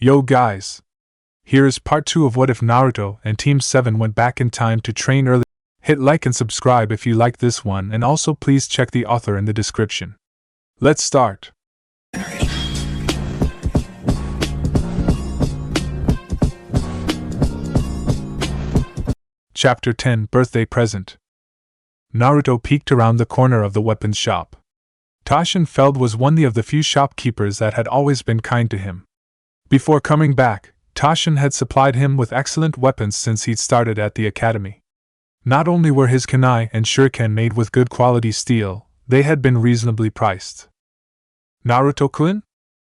Yo guys! Here is part 2 of What If Naruto and Team 7 went back in time to train early. Hit like and subscribe if you like this one, and also please check the author in the description. Let's start. Chapter 10 Birthday Present. Naruto peeked around the corner of the weapons shop. Taschenfeld was one of the few shopkeepers that had always been kind to him. Before coming back, Taschen had supplied him with excellent weapons since he'd started at the academy. Not only were his kunai and shuriken made with good quality steel, they had been reasonably priced. Naruto-kun?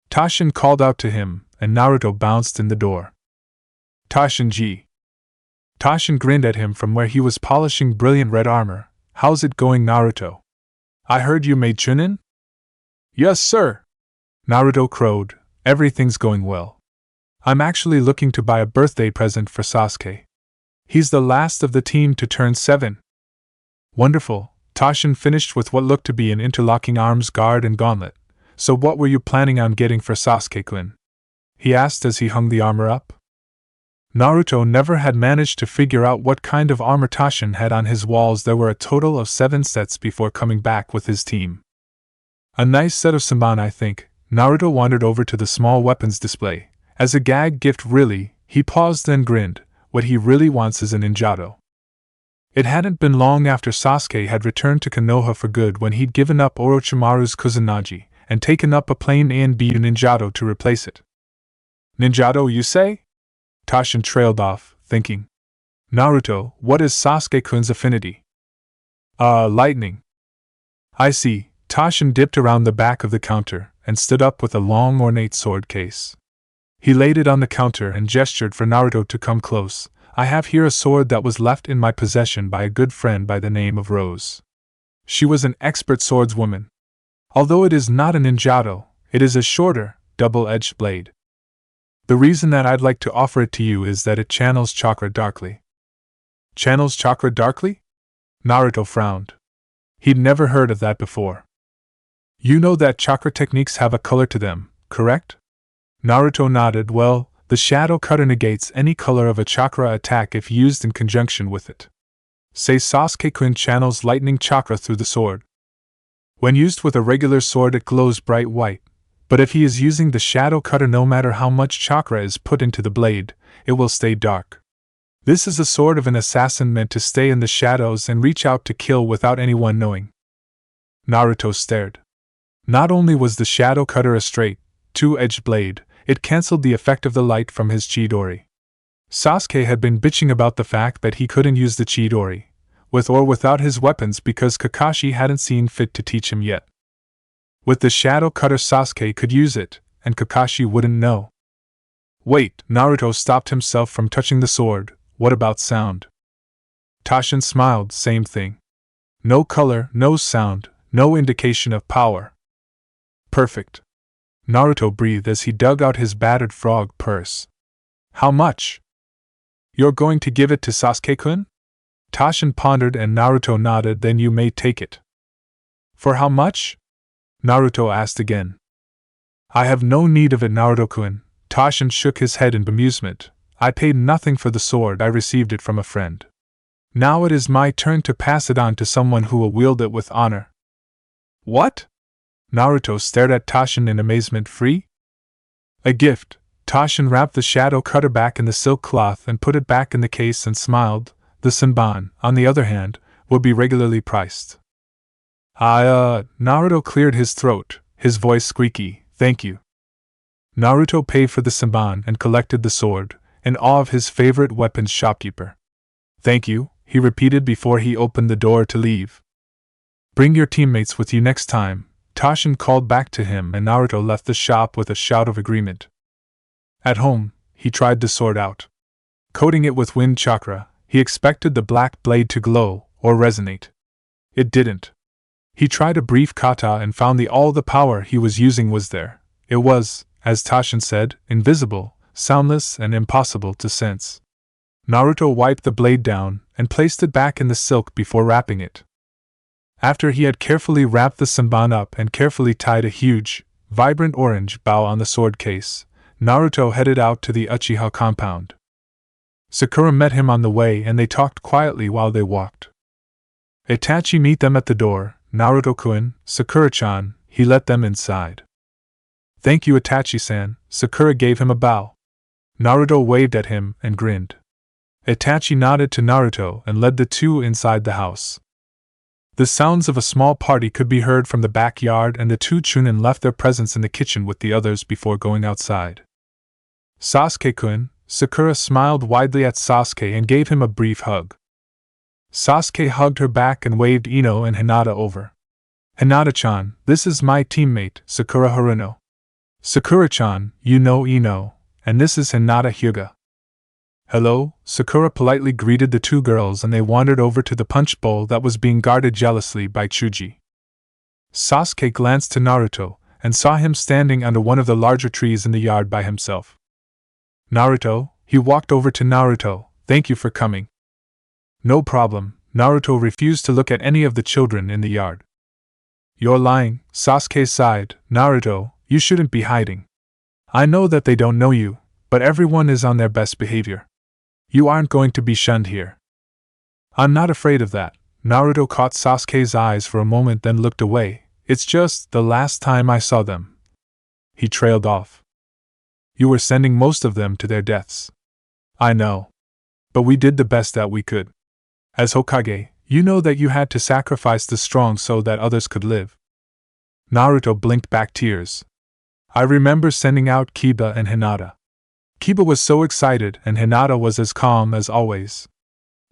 Taschen called out to him, and Naruto bounced in the door. Taschen-ji. Taschen grinned at him from where he was polishing brilliant red armor. How's it going, Naruto? I heard you made chunin? Yes, sir. Naruto crowed. Everything's going well. I'm actually looking to buy a birthday present for Sasuke. He's the last of the team to turn 7. Wonderful. Taschen finished with what looked to be an interlocking arms guard and gauntlet. So what were you planning on getting for Sasuke-kun? He asked as he hung the armor up. Naruto never had managed to figure out what kind of armor Taschen had on his walls. There were a total of 7 sets before coming back with his team. A nice set of Senban, I think. Naruto wandered over to the small weapons display. As a gag gift, really, he paused and grinned. What he really wants is an ninjato. It hadn't been long after Sasuke had returned to Konoha for good when he'd given up Orochimaru's Kusanagi and taken up a plain A and B ninjato to replace it. Ninjato, you say? Taschen trailed off, thinking. Naruto, what is Sasuke-kun's affinity? Lightning. I see. Taschen dipped around the back of the counter and stood up with a long ornate sword case. He laid it on the counter and gestured for Naruto to come close. I have here a sword that was left in my possession by a good friend by the name of Rose. She was an expert swordswoman. Although it is not a ninjato, it is a shorter, double-edged blade. The reason that I'd like to offer it to you is that it channels chakra darkly. Channels chakra darkly? Naruto frowned. He'd never heard of that before. You know that chakra techniques have a color to them, correct? Naruto nodded. Well, the shadow cutter negates any color of a chakra attack if used in conjunction with it. Say Sasuke-kun channels lightning chakra through the sword. When used with a regular sword it glows bright white, but if he is using the shadow cutter, no matter how much chakra is put into the blade, it will stay dark. This is the sword of an assassin meant to stay in the shadows and reach out to kill without anyone knowing. Naruto stared. Not only was the shadow cutter a straight, two-edged blade, it cancelled the effect of the light from his Chidori. Sasuke had been bitching about the fact that he couldn't use the Chidori, with or without his weapons, because Kakashi hadn't seen fit to teach him yet. With the shadow cutter, Sasuke could use it, and Kakashi wouldn't know. Wait, Naruto stopped himself from touching the sword. What about sound? Taschen smiled. Same thing. No color, no sound, no indication of power. Perfect. Naruto breathed as he dug out his battered frog purse. How much? You're going to give it to Sasuke-kun? Taschen pondered and Naruto nodded. Then you may take it. For how much? Naruto asked again. I have no need of it, Naruto-kun. Taschen shook his head in bemusement. I paid nothing for the sword. I received it from a friend. Now it is my turn to pass it on to someone who will wield it with honor. What? Naruto stared at Taschen in amazement. Free? A gift. Taschen wrapped the shadow cutter back in the silk cloth and put it back in the case and smiled. The Senban, on the other hand, would be regularly priced. Naruto cleared his throat, his voice squeaky. Thank you. Naruto paid for the Senban and collected the sword, in awe of his favorite weapons shopkeeper. Thank you, he repeated before he opened the door to leave. Bring your teammates with you next time, Taschen called back to him, and Naruto left the shop with a shout of agreement. At home, he tried the sword out. Coating it with wind chakra, he expected the black blade to glow or resonate. It didn't. He tried a brief kata and found all the power he was using was there. It was, as Taschen said, invisible, soundless, and impossible to sense. Naruto wiped the blade down and placed it back in the silk before wrapping it. After he had carefully wrapped the Senban up and carefully tied a huge, vibrant orange bow on the sword case, Naruto headed out to the Uchiha compound. Sakura met him on the way and they talked quietly while they walked. Itachi met them at the door. Naruto-kun, Sakura-chan, he let them inside. Thank you, Itachi-san. Sakura gave him a bow. Naruto waved at him and grinned. Itachi nodded to Naruto and led the two inside the house. The sounds of a small party could be heard from the backyard, and the two Chunin left their presents in the kitchen with the others before going outside. Sasuke-kun, Sakura smiled widely at Sasuke and gave him a brief hug. Sasuke hugged her back and waved Ino and Hinata over. Hinata-chan, this is my teammate, Sakura Haruno. Sakura-chan, you know Ino, and this is Hinata Hyuga. Hello, Sakura politely greeted the two girls and they wandered over to the punch bowl that was being guarded jealously by Chuji. Sasuke glanced to Naruto and saw him standing under one of the larger trees in the yard by himself. Naruto, he walked over to Naruto, thank you for coming. No problem, Naruto refused to look at any of the children in the yard. You're lying, Sasuke sighed. Naruto, you shouldn't be hiding. I know that they don't know you, but everyone is on their best behavior. You aren't going to be shunned here. I'm not afraid of that. Naruto caught Sasuke's eyes for a moment then looked away. It's just the last time I saw them. He trailed off. You were sending most of them to their deaths. I know. But we did the best that we could. As Hokage, you know that you had to sacrifice the strong so that others could live. Naruto blinked back tears. I remember sending out Kiba and Hinata. Kiba was so excited and Hinata was as calm as always.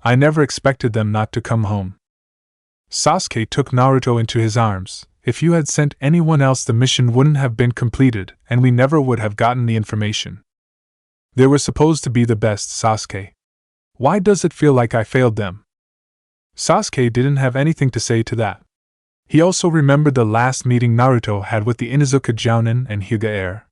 I never expected them not to come home. Sasuke took Naruto into his arms. If you had sent anyone else, the mission wouldn't have been completed, and we never would have gotten the information. They were supposed to be the best, Sasuke. Why does it feel like I failed them? Sasuke didn't have anything to say to that. He also remembered the last meeting Naruto had with the Inuzuka Jounin and Hyuga heir.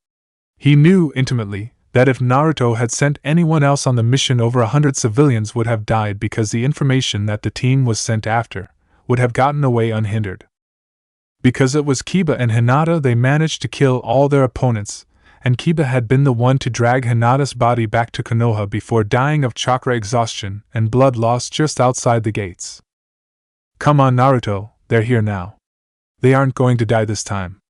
He knew intimately that if Naruto had sent anyone else on the mission, over 100 civilians would have died because the information that the team was sent after would have gotten away unhindered. Because it was Kiba and Hinata, they managed to kill all their opponents, and Kiba had been the one to drag Hinata's body back to Konoha before dying of chakra exhaustion and blood loss just outside the gates. Come on, Naruto, they're here now. They aren't going to die this time.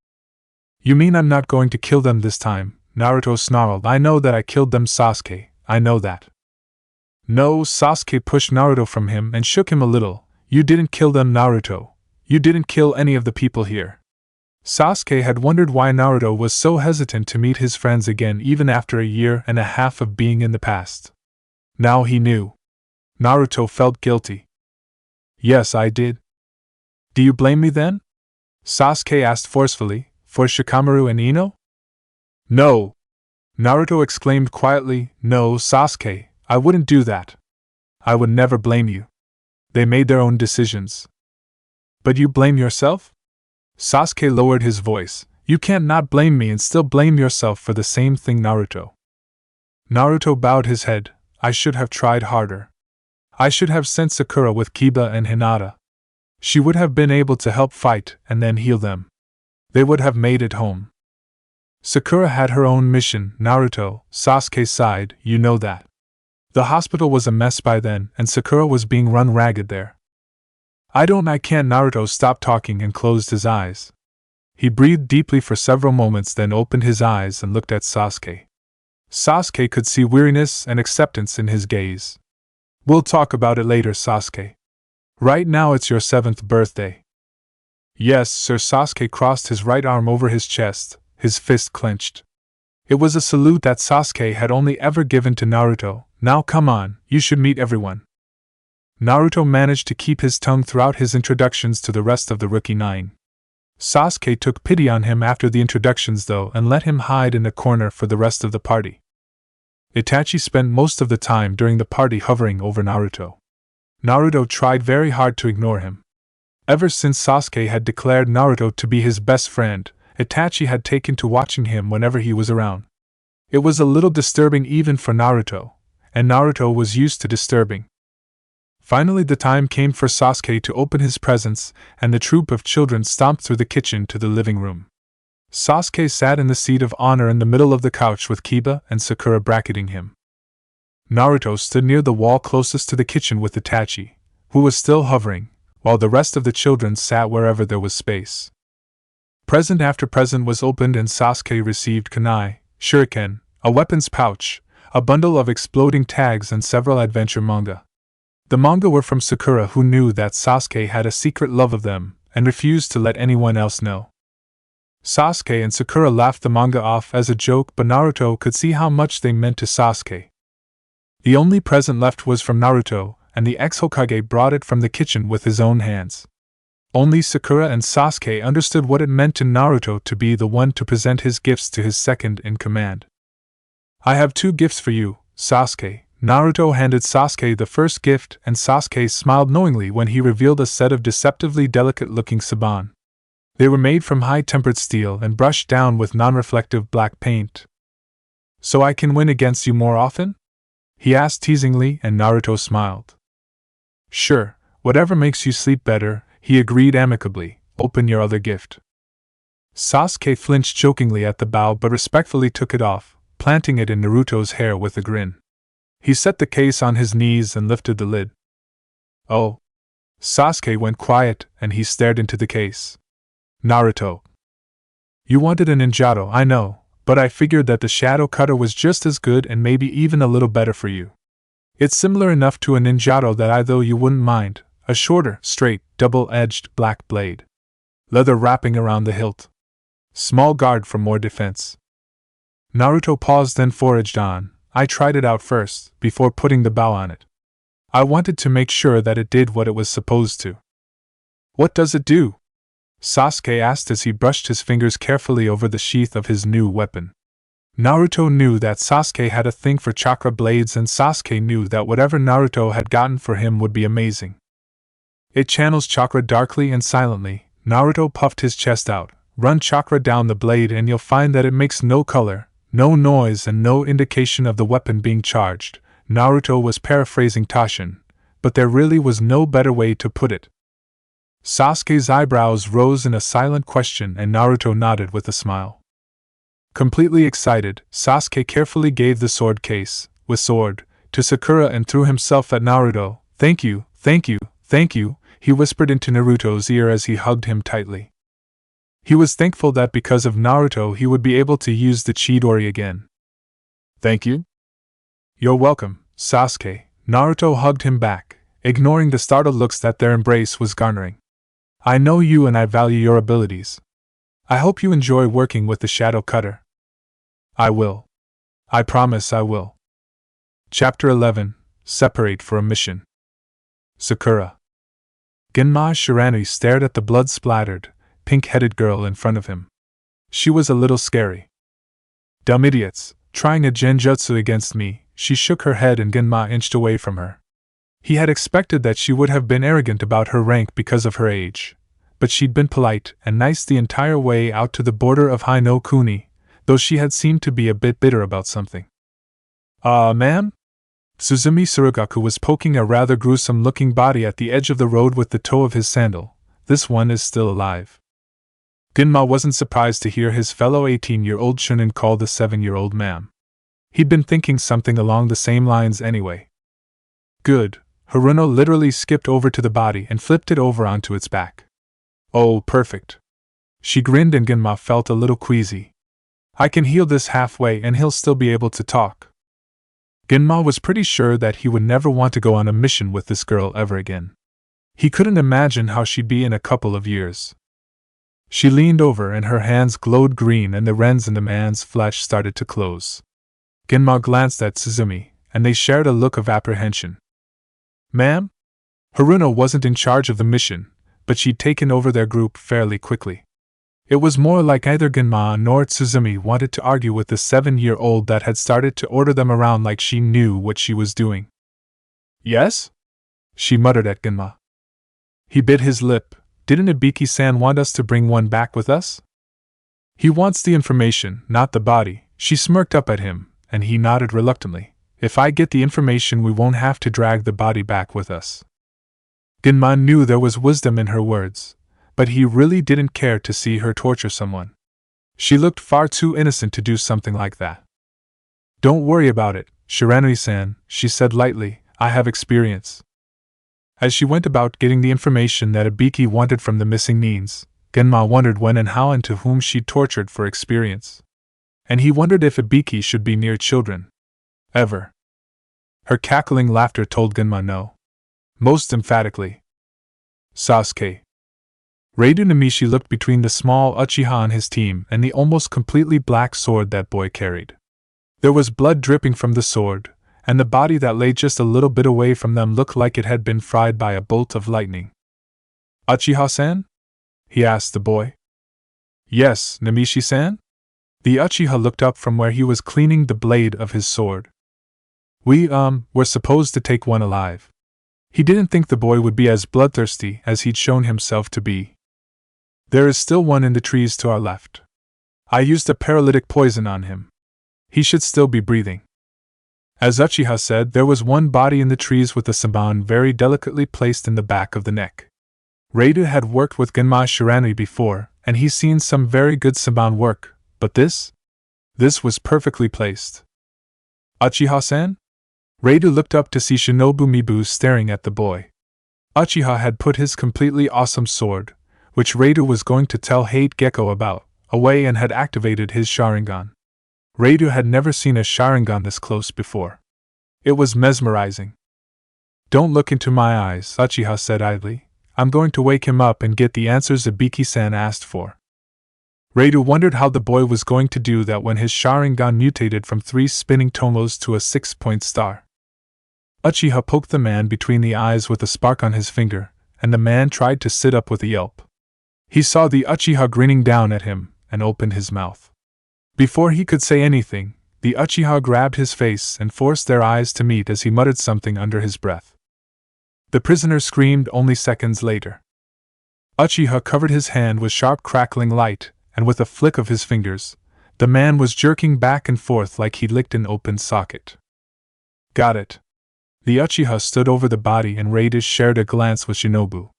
You mean I'm not going to kill them this time? Naruto snarled. I know that I killed them, Sasuke, I know that. No, Sasuke pushed Naruto from him and shook him a little. You didn't kill them, Naruto. You didn't kill any of the people here. Sasuke had wondered why Naruto was so hesitant to meet his friends again even after a year and a half of being in the past. Now he knew. Naruto felt guilty. Yes, I did. Do you blame me then? Sasuke asked forcefully, for Shikamaru and Ino? No! Naruto exclaimed quietly. No, Sasuke, I wouldn't do that. I would never blame you. They made their own decisions. But you blame yourself? Sasuke lowered his voice. You can't not blame me and still blame yourself for the same thing, Naruto. Naruto bowed his head. I should have tried harder. I should have sent Sakura with Kiba and Hinata. She would have been able to help fight and then heal them. They would have made it home. Sakura had her own mission, Naruto, Sasuke sighed, you know that. The hospital was a mess by then, and Sakura was being run ragged there. I can't. Naruto stopped talking and closed his eyes. He breathed deeply for several moments, then opened his eyes and looked at Sasuke. Sasuke could see weariness and acceptance in his gaze. We'll talk about it later, Sasuke. Right now it's your 7th birthday. Yes, sir. Sasuke crossed his right arm over his chest, his fist clenched. It was a salute that Sasuke had only ever given to Naruto. Now come on, you should meet everyone. Naruto managed to keep his tongue throughout his introductions to the rest of the Rookie 9. Sasuke took pity on him after the introductions though and let him hide in a corner for the rest of the party. Itachi spent most of the time during the party hovering over Naruto. Naruto tried very hard to ignore him. Ever since Sasuke had declared Naruto to be his best friend, Itachi had taken to watching him whenever he was around. It was a little disturbing even for Naruto, and Naruto was used to disturbing. Finally the time came for Sasuke to open his presents, and the troop of children stomped through the kitchen to the living room. Sasuke sat in the seat of honor in the middle of the couch with Kiba and Sakura bracketing him. Naruto stood near the wall closest to the kitchen with Itachi, who was still hovering, while the rest of the children sat wherever there was space. Present after present was opened and Sasuke received kunai, shuriken, a weapons pouch, a bundle of exploding tags and several adventure manga. The manga were from Sakura, who knew that Sasuke had a secret love of them and refused to let anyone else know. Sasuke and Sakura laughed the manga off as a joke, but Naruto could see how much they meant to Sasuke. The only present left was from Naruto, and the ex-Hokage brought it from the kitchen with his own hands. Only Sakura and Sasuke understood what it meant to Naruto to be the one to present his gifts to his second-in-command. "I have 2 gifts for you, Sasuke." Naruto handed Sasuke the first gift, and Sasuke smiled knowingly when he revealed a set of deceptively delicate-looking saban. They were made from high-tempered steel and brushed down with non-reflective black paint. "So I can win against you more often?" he asked teasingly, and Naruto smiled. "Sure, whatever makes you sleep better," he agreed amicably. "Open your other gift." Sasuke flinched jokingly at the bow but respectfully took it off, planting it in Naruto's hair with a grin. He set the case on his knees and lifted the lid. "Oh." Sasuke went quiet and he stared into the case. "Naruto. You wanted a ninjato, I know, but I figured that the shadow cutter was just as good and maybe even a little better for you. It's similar enough to a ninjato that I though you wouldn't mind, a shorter, straight, double-edged black blade. Leather wrapping around the hilt. Small guard for more defense." Naruto paused then foraged on. "I tried it out first, before putting the bow on it. I wanted to make sure that it did what it was supposed to." "What does it do?" Sasuke asked as he brushed his fingers carefully over the sheath of his new weapon. Naruto knew that Sasuke had a thing for chakra blades, and Sasuke knew that whatever Naruto had gotten for him would be amazing. "It channels chakra darkly and silently." Naruto puffed his chest out. "Run chakra down the blade and you'll find that it makes no color, no noise, and no indication of the weapon being charged." Naruto was paraphrasing Taishin, but there really was no better way to put it. Sasuke's eyebrows rose in a silent question and Naruto nodded with a smile. Completely excited, Sasuke carefully gave the sword case, with sword, to Sakura and threw himself at Naruto. "Thank you, thank you, thank you," he whispered into Naruto's ear as he hugged him tightly. He was thankful that because of Naruto he would be able to use the Chidori again. "Thank you?" "You're welcome, Sasuke." Naruto hugged him back, ignoring the startled looks that their embrace was garnering. "I know you and I value your abilities. I hope you enjoy working with the Shadow Cutter." "I will. I promise I will." Chapter 11. Separate for a Mission. Sakura. Genma Shiranui stared at the blood-splattered, pink-headed girl in front of him. She was a little scary. "Dumb idiots, trying a genjutsu against me," she shook her head and Genma inched away from her. He had expected that she would have been arrogant about her rank because of her age, but she'd been polite and nice the entire way out to the border of Hai no Kuni, though she had seemed to be a bit bitter about something. Ma'am?" Suzumi Surugaku was poking a rather gruesome-looking body at the edge of the road with the toe of his sandal. "This one is still alive." Genma wasn't surprised to hear his fellow 18-year-old Chunin call the 7-year-old ma'am. He'd been thinking something along the same lines anyway. "Good." Haruno literally skipped over to the body and flipped it over onto its back. "Oh, perfect." She grinned and Genma felt a little queasy. "I can heal this halfway and he'll still be able to talk." Genma was pretty sure that he would never want to go on a mission with this girl ever again. He couldn't imagine how she'd be in a couple of years. She leaned over and her hands glowed green and the rens in the man's flesh started to close. Genma glanced at Suzumi, and they shared a look of apprehension. "Ma'am?" Haruno wasn't in charge of the mission, but she'd taken over their group fairly quickly. It was more like either Genma nor Suzumi wanted to argue with the 7-year-old that had started to order them around like she knew what she was doing. "Yes?" she muttered at Genma. He bit his lip. "Didn't Ibiki-san want us to bring one back with us?" "He wants the information, not the body." She smirked up at him, and he nodded reluctantly. "If I get the information we won't have to drag the body back with us." Genma knew there was wisdom in her words, but he really didn't care to see her torture someone. She looked far too innocent to do something like that. Don't worry about it, Shiranui-san, she said lightly, I have experience. As she went about getting the information that Ibiki wanted from the missing Nins, Genma wondered when and how and to whom she'd tortured for experience. And he wondered if Ibiki should be near children. Ever. Her cackling laughter told Genma no. Most emphatically. Sasuke. Reidu Namishi looked between the small Uchiha on his team and the almost completely black sword that boy carried. There was blood dripping from the sword, and the body that lay just a little bit away from them looked like it had been fried by a bolt of lightning. Uchiha-san? He asked the boy. Yes, Namishi-san? The Uchiha looked up from where he was cleaning the blade of his sword. We, were supposed to take one alive. He didn't think the boy would be as bloodthirsty as he'd shown himself to be. There is still one in the trees to our left. I used a paralytic poison on him. He should still be breathing. As Uchiha said, there was one body in the trees with a saban very delicately placed in the back of the neck. Reidu had worked with Genma Shiranui before, and he's seen some very good saban work, but this was perfectly placed. Uchiha-san? Reidu looked up to see Shinobu Mibu staring at the boy. Uchiha had put his completely awesome sword, which Reidu was going to tell Hate Gecko about, away and had activated his Sharingan. Reidu had never seen a Sharingan this close before. It was mesmerizing. Don't look into my eyes, Uchiha said idly. I'm going to wake him up and get the answers Ibiki-san asked for. Reidu wondered how the boy was going to do that when his Sharingan mutated from 3 spinning tomos to a 6-point star. Uchiha poked the man between the eyes with a spark on his finger, and the man tried to sit up with a yelp. He saw the Uchiha grinning down at him, and opened his mouth. Before he could say anything, the Uchiha grabbed his face and forced their eyes to meet as he muttered something under his breath. The prisoner screamed only seconds later. Uchiha covered his hand with sharp crackling light, and with a flick of his fingers, the man was jerking back and forth like he'd licked an open socket. Got it. The Uchiha stood over the body and Reidu shared a glance with Shinobu.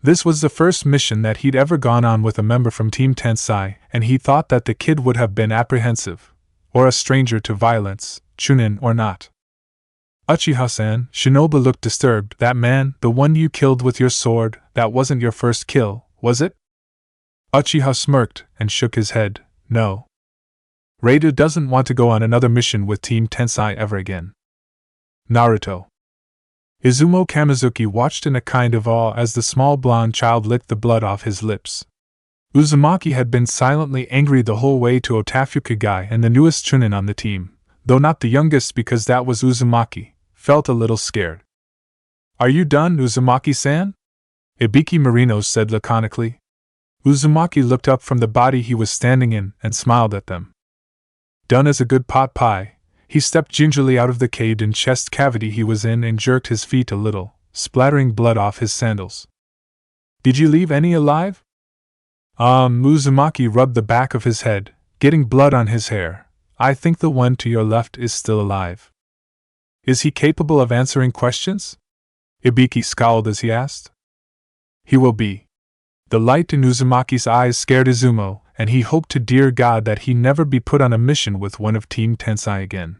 This was the first mission that he'd ever gone on with a member from Team Tensai, and he thought that the kid would have been apprehensive, or a stranger to violence, Chunin or not. Uchiha-san, Shinobu looked disturbed. That man, the one you killed with your sword, that wasn't your first kill, was it? Uchiha smirked and shook his head. No. Reidu doesn't want to go on another mission with Team Tensai ever again. Naruto. Izumo Kamizuki watched in a kind of awe as the small blonde child licked the blood off his lips. Uzumaki had been silently angry the whole way to Otafuka and the newest Chunin on the team, though not the youngest because that was Uzumaki, felt a little scared. Are you done, Uzumaki-san? Ibiki Marino said laconically. Uzumaki looked up from the body he was standing in and smiled at them. Done as a good pot pie. He stepped gingerly out of the caved-in chest cavity he was in and jerked his feet a little, splattering blood off his sandals. Did you leave any alive? Uzumaki rubbed the back of his head, getting blood on his hair. I think the one to your left is still alive. Is he capable of answering questions? Ibiki scowled as he asked. He will be. The light in Uzumaki's eyes scared Izumo, and he hoped to dear God that he never be put on a mission with one of Team Tensai again.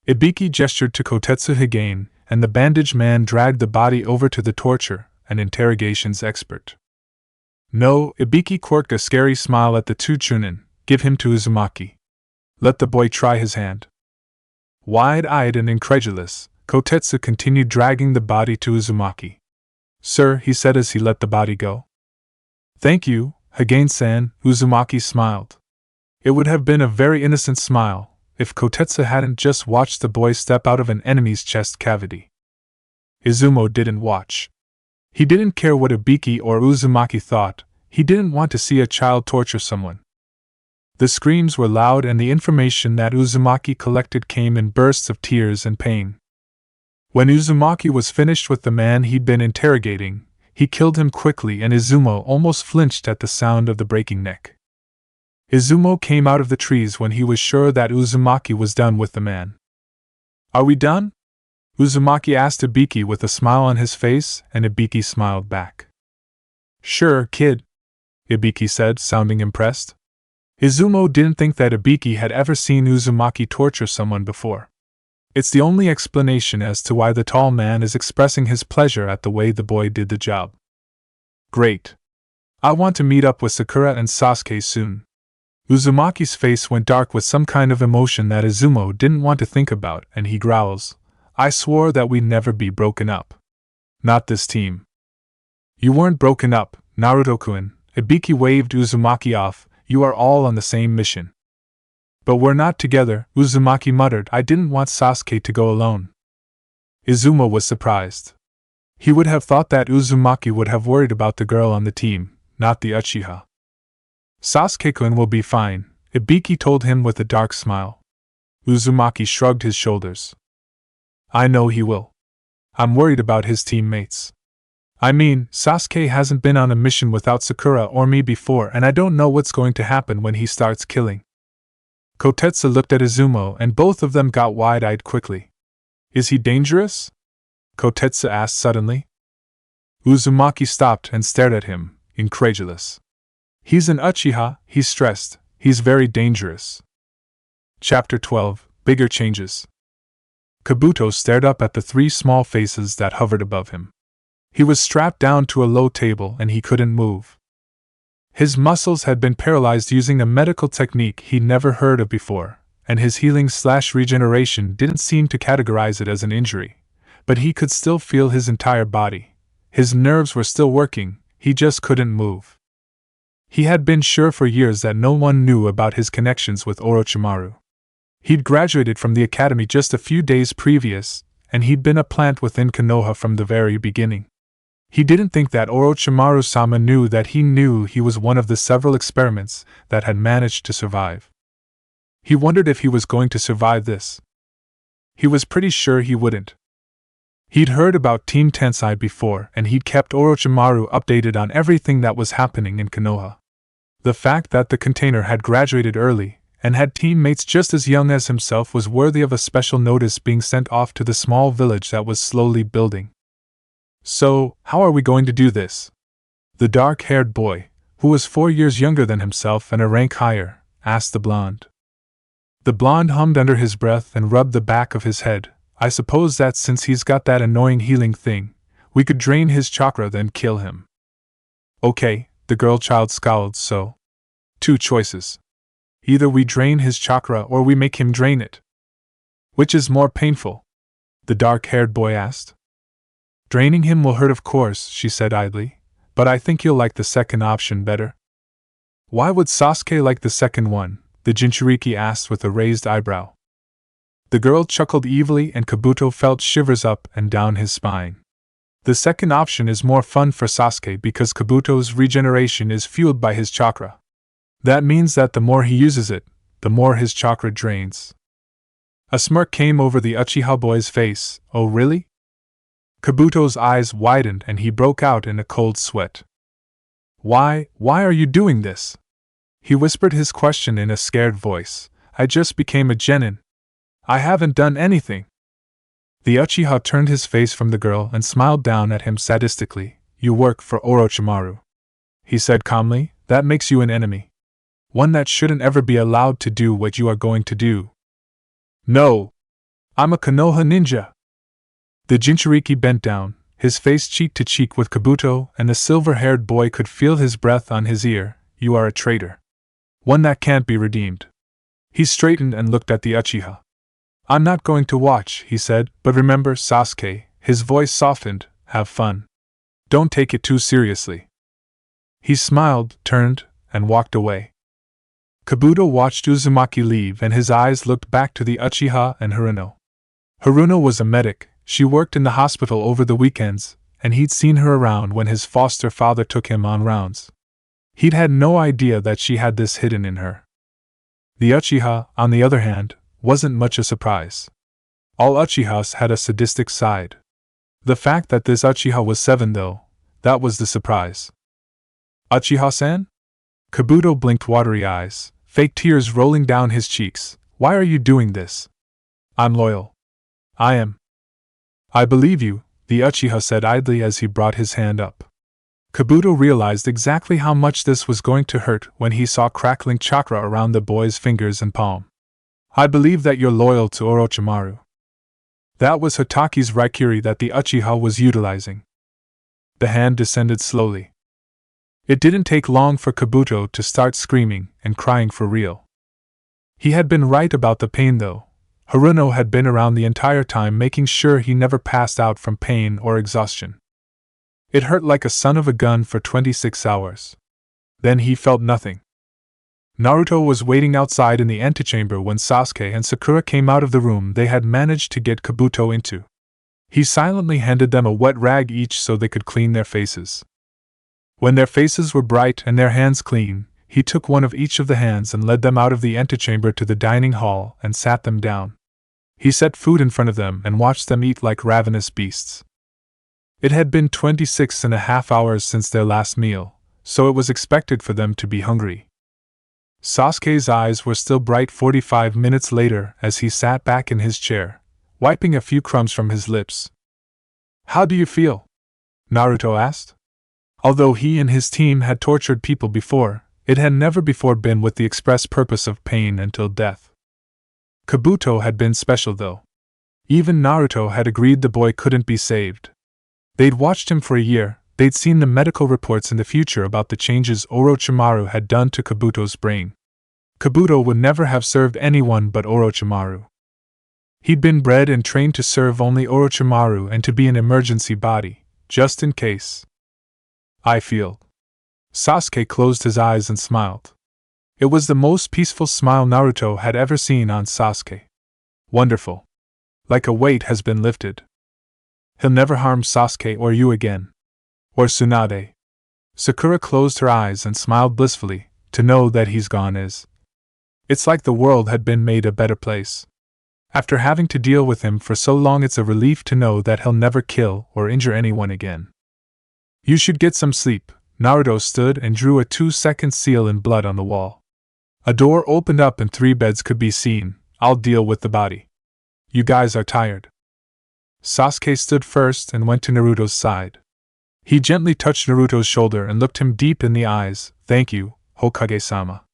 Ibiki gestured to Kotetsu Higane, and the bandaged man dragged the body over to the torture and interrogations expert. No, Ibiki quirked a scary smile at the two Chunin. Give him to Uzumaki. Let the boy try his hand. Wide-eyed and incredulous, Kotetsu continued dragging the body to Uzumaki. Sir, he said as he let the body go. Thank you, Higane-san, Uzumaki smiled. It would have been a very innocent smile if Kotetsu hadn't just watched the boy step out of an enemy's chest cavity. Izumo didn't watch. He didn't care what Ibiki or Uzumaki thought. He didn't want to see a child torture someone. The screams were loud and the information that Uzumaki collected came in bursts of tears and pain. When Uzumaki was finished with the man he'd been interrogating, he killed him quickly and Izumo almost flinched at the sound of the breaking neck. Izumo came out of the trees when he was sure that Uzumaki was done with the man. Are we done? Uzumaki asked Ibiki with a smile on his face, and Ibiki smiled back. Sure, kid, Ibiki said, sounding impressed. Izumo didn't think that Ibiki had ever seen Uzumaki torture someone before. It's the only explanation as to why the tall man is expressing his pleasure at the way the boy did the job. Great. I want to meet up with Sakura and Sasuke soon. Uzumaki's face went dark with some kind of emotion that Izumo didn't want to think about, and he growls, I swore that we'd never be broken up. Not this team. You weren't broken up, Naruto-kun. Ibiki waved Uzumaki off, you are all on the same mission. But we're not together, Uzumaki muttered. I didn't want Sasuke to go alone. Izumo was surprised. He would have thought that Uzumaki would have worried about the girl on the team, not the Uchiha. Sasuke-kun will be fine, Ibiki told him with a dark smile. Uzumaki shrugged his shoulders. I know he will. I'm worried about his teammates. I mean, Sasuke hasn't been on a mission without Sakura or me before, and I don't know what's going to happen when he starts killing. Kotetsu looked at Izumo and both of them got wide-eyed quickly. Is he dangerous? Kotetsu asked suddenly. Uzumaki stopped and stared at him, incredulous. He's an Uchiha, he stressed, he's very dangerous. Chapter 12, Bigger Changes. Kabuto stared up at the three small faces that hovered above him. He was strapped down to a low table and he couldn't move. His muscles had been paralyzed using a medical technique he'd never heard of before, and his healing/regeneration didn't seem to categorize it as an injury, but he could still feel his entire body. His nerves were still working, he just couldn't move. He had been sure for years that no one knew about his connections with Orochimaru. He'd graduated from the academy just a few days previous, and he'd been a plant within Konoha from the very beginning. He didn't think that Orochimaru-sama knew that he knew he was one of the several experiments that had managed to survive. He wondered if he was going to survive this. He was pretty sure he wouldn't. He'd heard about Team Tensei before, and he'd kept Orochimaru updated on everything that was happening in Konoha. The fact that the container had graduated early, and had teammates just as young as himself was worthy of a special notice being sent off to the small village that was slowly building. So, how are we going to do this? The dark-haired boy, who was 4 years younger than himself and a rank higher, asked the blonde. The blonde hummed under his breath and rubbed the back of his head. I suppose that since he's got that annoying healing thing, we could drain his chakra then kill him. Okay, the girl child scowled. So, 2 choices. Either we drain his chakra or we make him drain it. Which is more painful? The dark-haired boy asked. Draining him will hurt, of course, she said idly, but I think you'll like the second option better. Why would Sasuke like the second one? The Jinchuriki asked with a raised eyebrow. The girl chuckled evilly and Kabuto felt shivers up and down his spine. The second option is more fun for Sasuke because Kabuto's regeneration is fueled by his chakra. That means that the more he uses it, the more his chakra drains. A smirk came over the Uchiha boy's face. Oh really? Kabuto's eyes widened and he broke out in a cold sweat. Why are you doing this? He whispered his question in a scared voice. I just became a genin. I haven't done anything. The Uchiha turned his face from the girl and smiled down at him sadistically. You work for Orochimaru, he said calmly. That makes you an enemy. One that shouldn't ever be allowed to do what you are going to do. No! I'm a Konoha ninja! The Jinchuriki bent down, his face cheek to cheek with Kabuto, and the silver-haired boy could feel his breath on his ear. You are a traitor. One that can't be redeemed. He straightened and looked at the Uchiha. I'm not going to watch, he said, but remember, Sasuke, his voice softened, have fun. Don't take it too seriously. He smiled, turned, and walked away. Kabuto watched Uzumaki leave and his eyes looked back to the Uchiha and Haruno. Haruno was a medic. She worked in the hospital over the weekends, and he'd seen her around when his foster father took him on rounds. He'd had no idea that she had this hidden in her. The Uchiha, on the other hand, wasn't much a surprise. All Uchihas had a sadistic side. The fact that this Uchiha was 7 though, that was the surprise. Uchiha-san? Kabuto blinked watery eyes, fake tears rolling down his cheeks. Why are you doing this? I'm loyal. I am. I believe you, the Uchiha said idly as he brought his hand up. Kabuto realized exactly how much this was going to hurt when he saw crackling chakra around the boy's fingers and palm. I believe that you're loyal to Orochimaru. That was Hitaki's Raikiri that the Uchiha was utilizing. The hand descended slowly. It didn't take long for Kabuto to start screaming and crying for real. He had been right about the pain though. Haruno had been around the entire time making sure he never passed out from pain or exhaustion. It hurt like a son of a gun for 26 hours. Then he felt nothing. Naruto was waiting outside in the antechamber when Sasuke and Sakura came out of the room they had managed to get Kabuto into. He silently handed them a wet rag each so they could clean their faces. When their faces were bright and their hands clean, he took one of each of the hands and led them out of the antechamber to the dining hall and sat them down. He set food in front of them and watched them eat like ravenous beasts. It had been 26.5 hours since their last meal, so it was expected for them to be hungry. Sasuke's eyes were still bright 45 minutes later as he sat back in his chair, wiping a few crumbs from his lips. "How do you feel?" Naruto asked. Although he and his team had tortured people before, it had never before been with the express purpose of pain until death. Kabuto had been special though. Even Naruto had agreed the boy couldn't be saved. They'd watched him for a year, they'd seen the medical reports in the future about the changes Orochimaru had done to Kabuto's brain. Kabuto would never have served anyone but Orochimaru. He'd been bred and trained to serve only Orochimaru and to be an emergency body, just in case. I feel. Sasuke closed his eyes and smiled. It was the most peaceful smile Naruto had ever seen on Sasuke. Wonderful. Like a weight has been lifted. He'll never harm Sasuke or you again. Or Tsunade. Sakura closed her eyes and smiled blissfully. To know that he's gone is. It's like the world had been made a better place. After having to deal with him for so long, it's a relief to know that he'll never kill or injure anyone again. You should get some sleep. Naruto stood and drew a 2-second seal in blood on the wall. A door opened up and 3 beds could be seen. I'll deal with the body. You guys are tired. Sasuke stood first and went to Naruto's side. He gently touched Naruto's shoulder and looked him deep in the eyes. Thank you, Hokage-sama.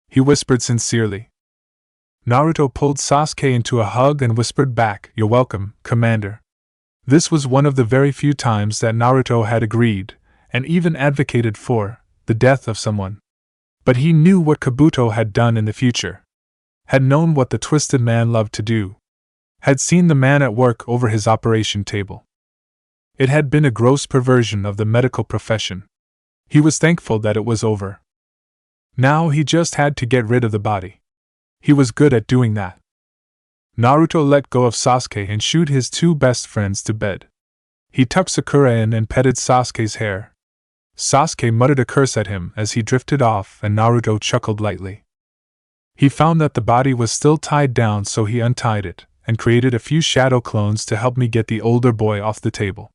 He whispered sincerely. Naruto pulled Sasuke into a hug and whispered back, You're welcome, Commander. This was one of the very few times that Naruto had agreed, and even advocated for, the death of someone. But he knew what Kabuto had done in the future. Had known what the twisted man loved to do. Had seen the man at work over his operation table. It had been a gross perversion of the medical profession. He was thankful that it was over. Now he just had to get rid of the body. He was good at doing that. Naruto let go of Sasuke and shooed his 2 best friends to bed. He tucked Sakura in and petted Sasuke's hair. Sasuke muttered a curse at him as he drifted off, and Naruto chuckled lightly. He found that the body was still tied down, so he untied it, and created a few shadow clones to help me get the older boy off the table.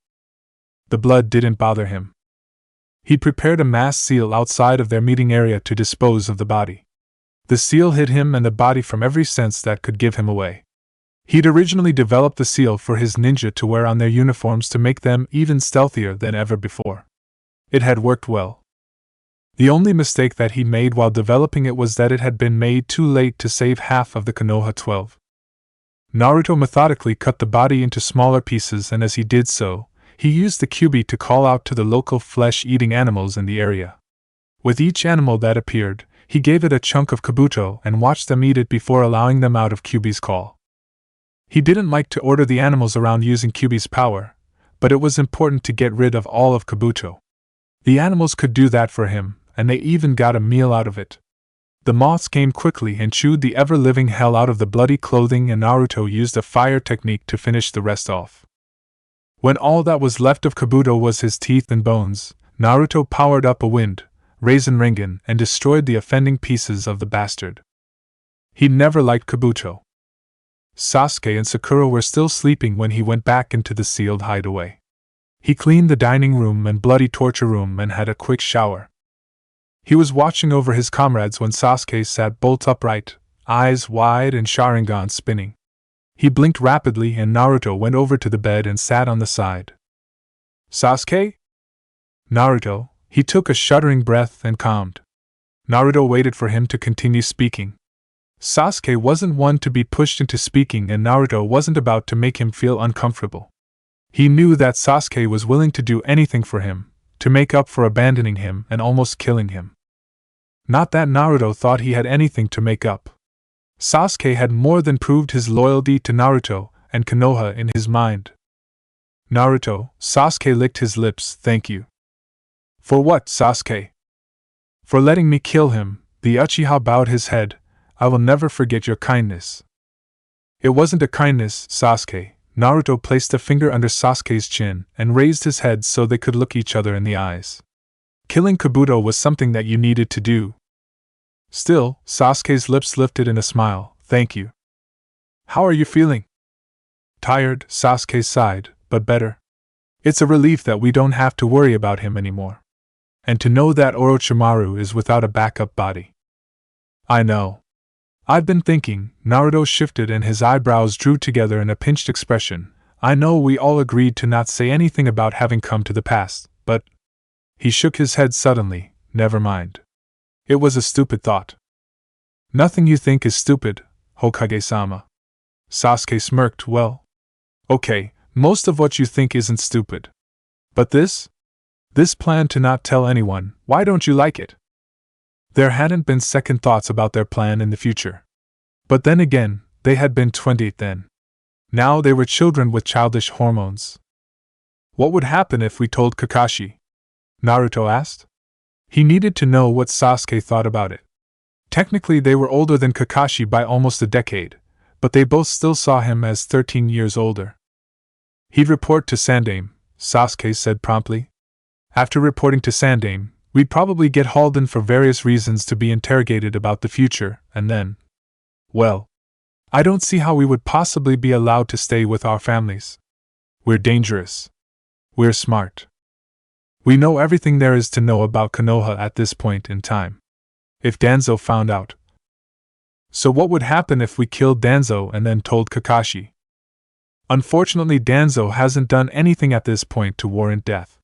The blood didn't bother him. He prepared a mass seal outside of their meeting area to dispose of the body. The seal hid him and the body from every sense that could give him away. He'd originally developed the seal for his ninja to wear on their uniforms to make them even stealthier than ever before. It had worked well. The only mistake that he made while developing it was that it had been made too late to save half of the Konoha 12. Naruto methodically cut the body into smaller pieces, and as he did so, he used the Kyuubi to call out to the local flesh-eating animals in the area. With each animal that appeared, he gave it a chunk of Kabuto and watched them eat it before allowing them out of Kyuubi's call. He didn't like to order the animals around using Kyuubi's power, but it was important to get rid of all of Kabuto. The animals could do that for him, and they even got a meal out of it. The moths came quickly and chewed the ever-living hell out of the bloody clothing, and Naruto used a fire technique to finish the rest off. When all that was left of Kabuto was his teeth and bones, Naruto powered up a wind, Raisin Ringan, and destroyed the offending pieces of the bastard. He never liked Kabuto. Sasuke and Sakura were still sleeping when he went back into the sealed hideaway. He cleaned the dining room and bloody torture room and had a quick shower. He was watching over his comrades when Sasuke sat bolt upright, eyes wide and Sharingan spinning. He blinked rapidly and Naruto went over to the bed and sat on the side. Sasuke? Naruto, he took a shuddering breath and calmed. Naruto waited for him to continue speaking. Sasuke wasn't one to be pushed into speaking, and Naruto wasn't about to make him feel uncomfortable. He knew that Sasuke was willing to do anything for him, to make up for abandoning him and almost killing him. Not that Naruto thought he had anything to make up. Sasuke had more than proved his loyalty to Naruto and Konoha in his mind. Naruto, Sasuke licked his lips. Thank you. For what, Sasuke? For letting me kill him. The Uchiha bowed his head. I will never forget your kindness. It wasn't a kindness, Sasuke. Naruto placed a finger under Sasuke's chin and raised his head so they could look each other in the eyes. Killing Kabuto was something that you needed to do. Still, Sasuke's lips lifted in a smile. Thank you. How are you feeling? Tired, Sasuke sighed, but better. It's a relief that we don't have to worry about him anymore. And to know that Orochimaru is without a backup body. I know. I've been thinking. Naruto shifted and his eyebrows drew together in a pinched expression. I know we all agreed to not say anything about having come to the past, but... He shook his head suddenly. Never mind. It was a stupid thought. Nothing you think is stupid, Hokage-sama. Sasuke smirked. Well. Okay, most of what you think isn't stupid. But this? This plan to not tell anyone, why don't you like it? There hadn't been second thoughts about their plan in the future. But then again, they had been 20 then. Now they were children with childish hormones. What would happen if we told Kakashi? Naruto asked. He needed to know what Sasuke thought about it. Technically they were older than Kakashi by almost a decade, but they both still saw him as 13 years older. He'd report to Sandaime, Sasuke said promptly. After reporting to Sandaime, we'd probably get hauled in for various reasons to be interrogated about the future, and then... Well, I don't see how we would possibly be allowed to stay with our families. We're dangerous. We're smart. We know everything there is to know about Konoha at this point in time. If Danzo found out. So what would happen if we killed Danzo and then told Kakashi? Unfortunately, Danzo hasn't done anything at this point to warrant death.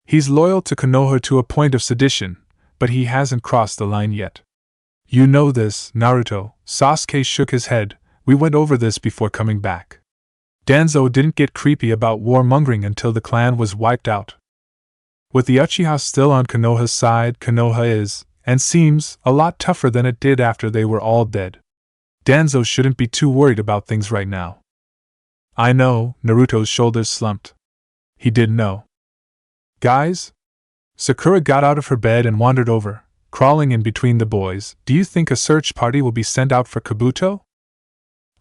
He's loyal to Konoha to a point of sedition, but he hasn't crossed the line yet. You know this, Naruto. Sasuke shook his head. We went over this before coming back. Danzo didn't get creepy about warmongering until the clan was wiped out. With the Uchiha still on Konoha's side, Konoha is, and seems, a lot tougher than it did after they were all dead. Danzo shouldn't be too worried about things right now. I know, Naruto's shoulders slumped. He did know. Guys? Sakura got out of her bed and wandered over, crawling in between the boys. Do you think a search party will be sent out for Kabuto?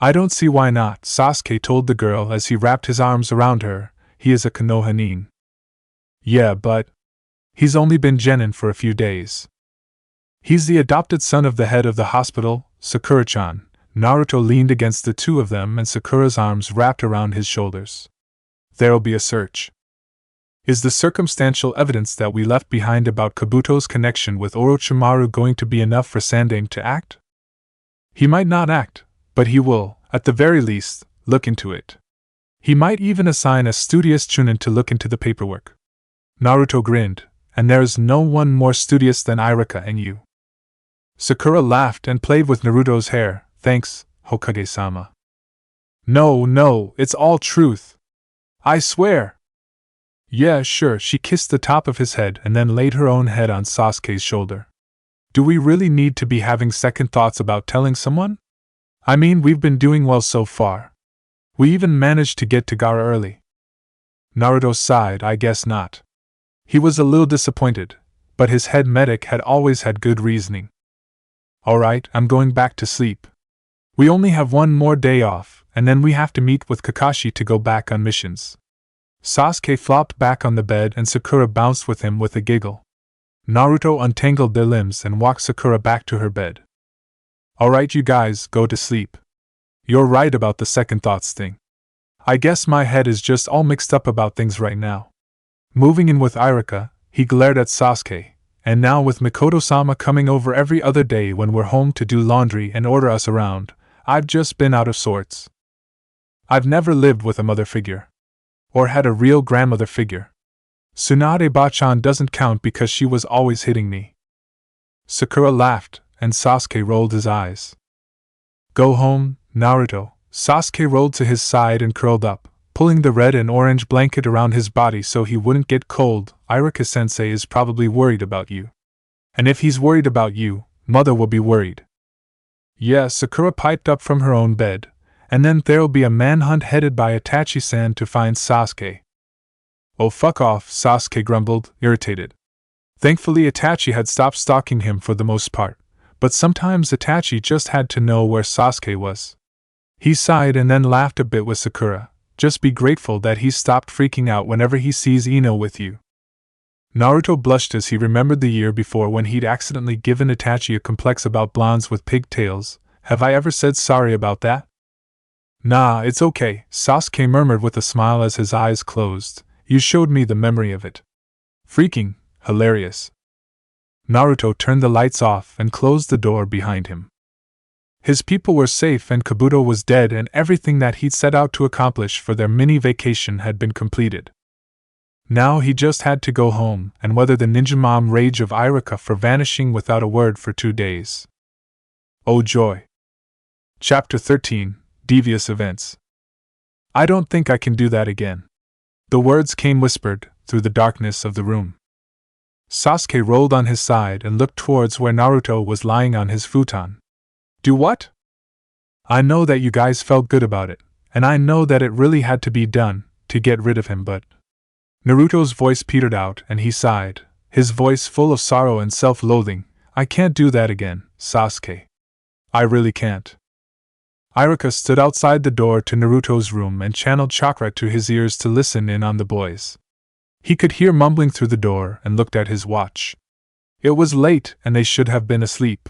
I don't see why not, Sasuke told the girl as he wrapped his arms around her. He is a Konoha nin. Yeah, but... He's only been genin for a few days. He's the adopted son of the head of the hospital, Sakura-chan. Naruto leaned against the two of them and Sakura's arms wrapped around his shoulders. There'll be a search. Is the circumstantial evidence that we left behind about Kabuto's connection with Orochimaru going to be enough for Sandaime to act? He might not act, but he will, at the very least, look into it. He might even assign a studious chunin to look into the paperwork. Naruto grinned, and there's no one more studious than Irika and you. Sakura laughed and played with Naruto's hair. Thanks, Hokage-sama. No, it's all truth. I swear. Yeah, sure, she kissed the top of his head and then laid her own head on Sasuke's shoulder. Do we really need to be having second thoughts about telling someone? I mean, we've been doing well so far. We even managed to get to Gaara early. Naruto sighed. I guess not. He was a little disappointed, but his head medic had always had good reasoning. Alright, I'm going back to sleep. We only have one more day off, and then we have to meet with Kakashi to go back on missions. Sasuke flopped back on the bed and Sakura bounced with him with a giggle. Naruto untangled their limbs and walked Sakura back to her bed. Alright, you guys, go to sleep. You're right about the second thoughts thing. I guess my head is just all mixed up about things right now. Moving in with Irika, he glared at Sasuke, and now with Mikoto-sama coming over every other day when we're home to do laundry and order us around, I've just been out of sorts. I've never lived with a mother figure. Or had a real grandmother figure. Tsunade-bachan doesn't count because she was always hitting me. Sakura laughed, and Sasuke rolled his eyes. Go home, Naruto. Sasuke rolled to his side and curled up, pulling the red and orange blanket around his body so he wouldn't get cold. Iruka-sensei is probably worried about you. And if he's worried about you, Mother will be worried. Yeah, Sakura piped up from her own bed, and then there'll be a manhunt headed by Itachi-san to find Sasuke. Oh, fuck off, Sasuke grumbled, irritated. Thankfully, Itachi had stopped stalking him for the most part, but sometimes Itachi just had to know where Sasuke was. He sighed and then laughed a bit with Sakura. Just be grateful that he stopped freaking out whenever he sees Ino with you. Naruto blushed as he remembered the year before when he'd accidentally given Itachi a complex about blondes with pigtails. Have I ever said sorry about that? Nah, it's okay, Sasuke murmured with a smile as his eyes closed. You showed me the memory of it. Freaking hilarious. Naruto turned the lights off and closed the door behind him. His people were safe and Kabuto was dead and everything that he'd set out to accomplish for their mini-vacation had been completed. Now he just had to go home and weather the ninja mom rage of Iruka for vanishing without a word for 2 days. Oh joy. Chapter 13, Devious Events. I don't think I can do that again. The words came whispered through the darkness of the room. Sasuke rolled on his side and looked towards where Naruto was lying on his futon. Do what? I know that you guys felt good about it, and I know that it really had to be done to get rid of him, but... Naruto's voice petered out and he sighed, his voice full of sorrow and self-loathing. I can't do that again, Sasuke. I really can't. Iruka stood outside the door to Naruto's room and channeled chakra to his ears to listen in on the boys. He could hear mumbling through the door and looked at his watch. It was late and they should have been asleep.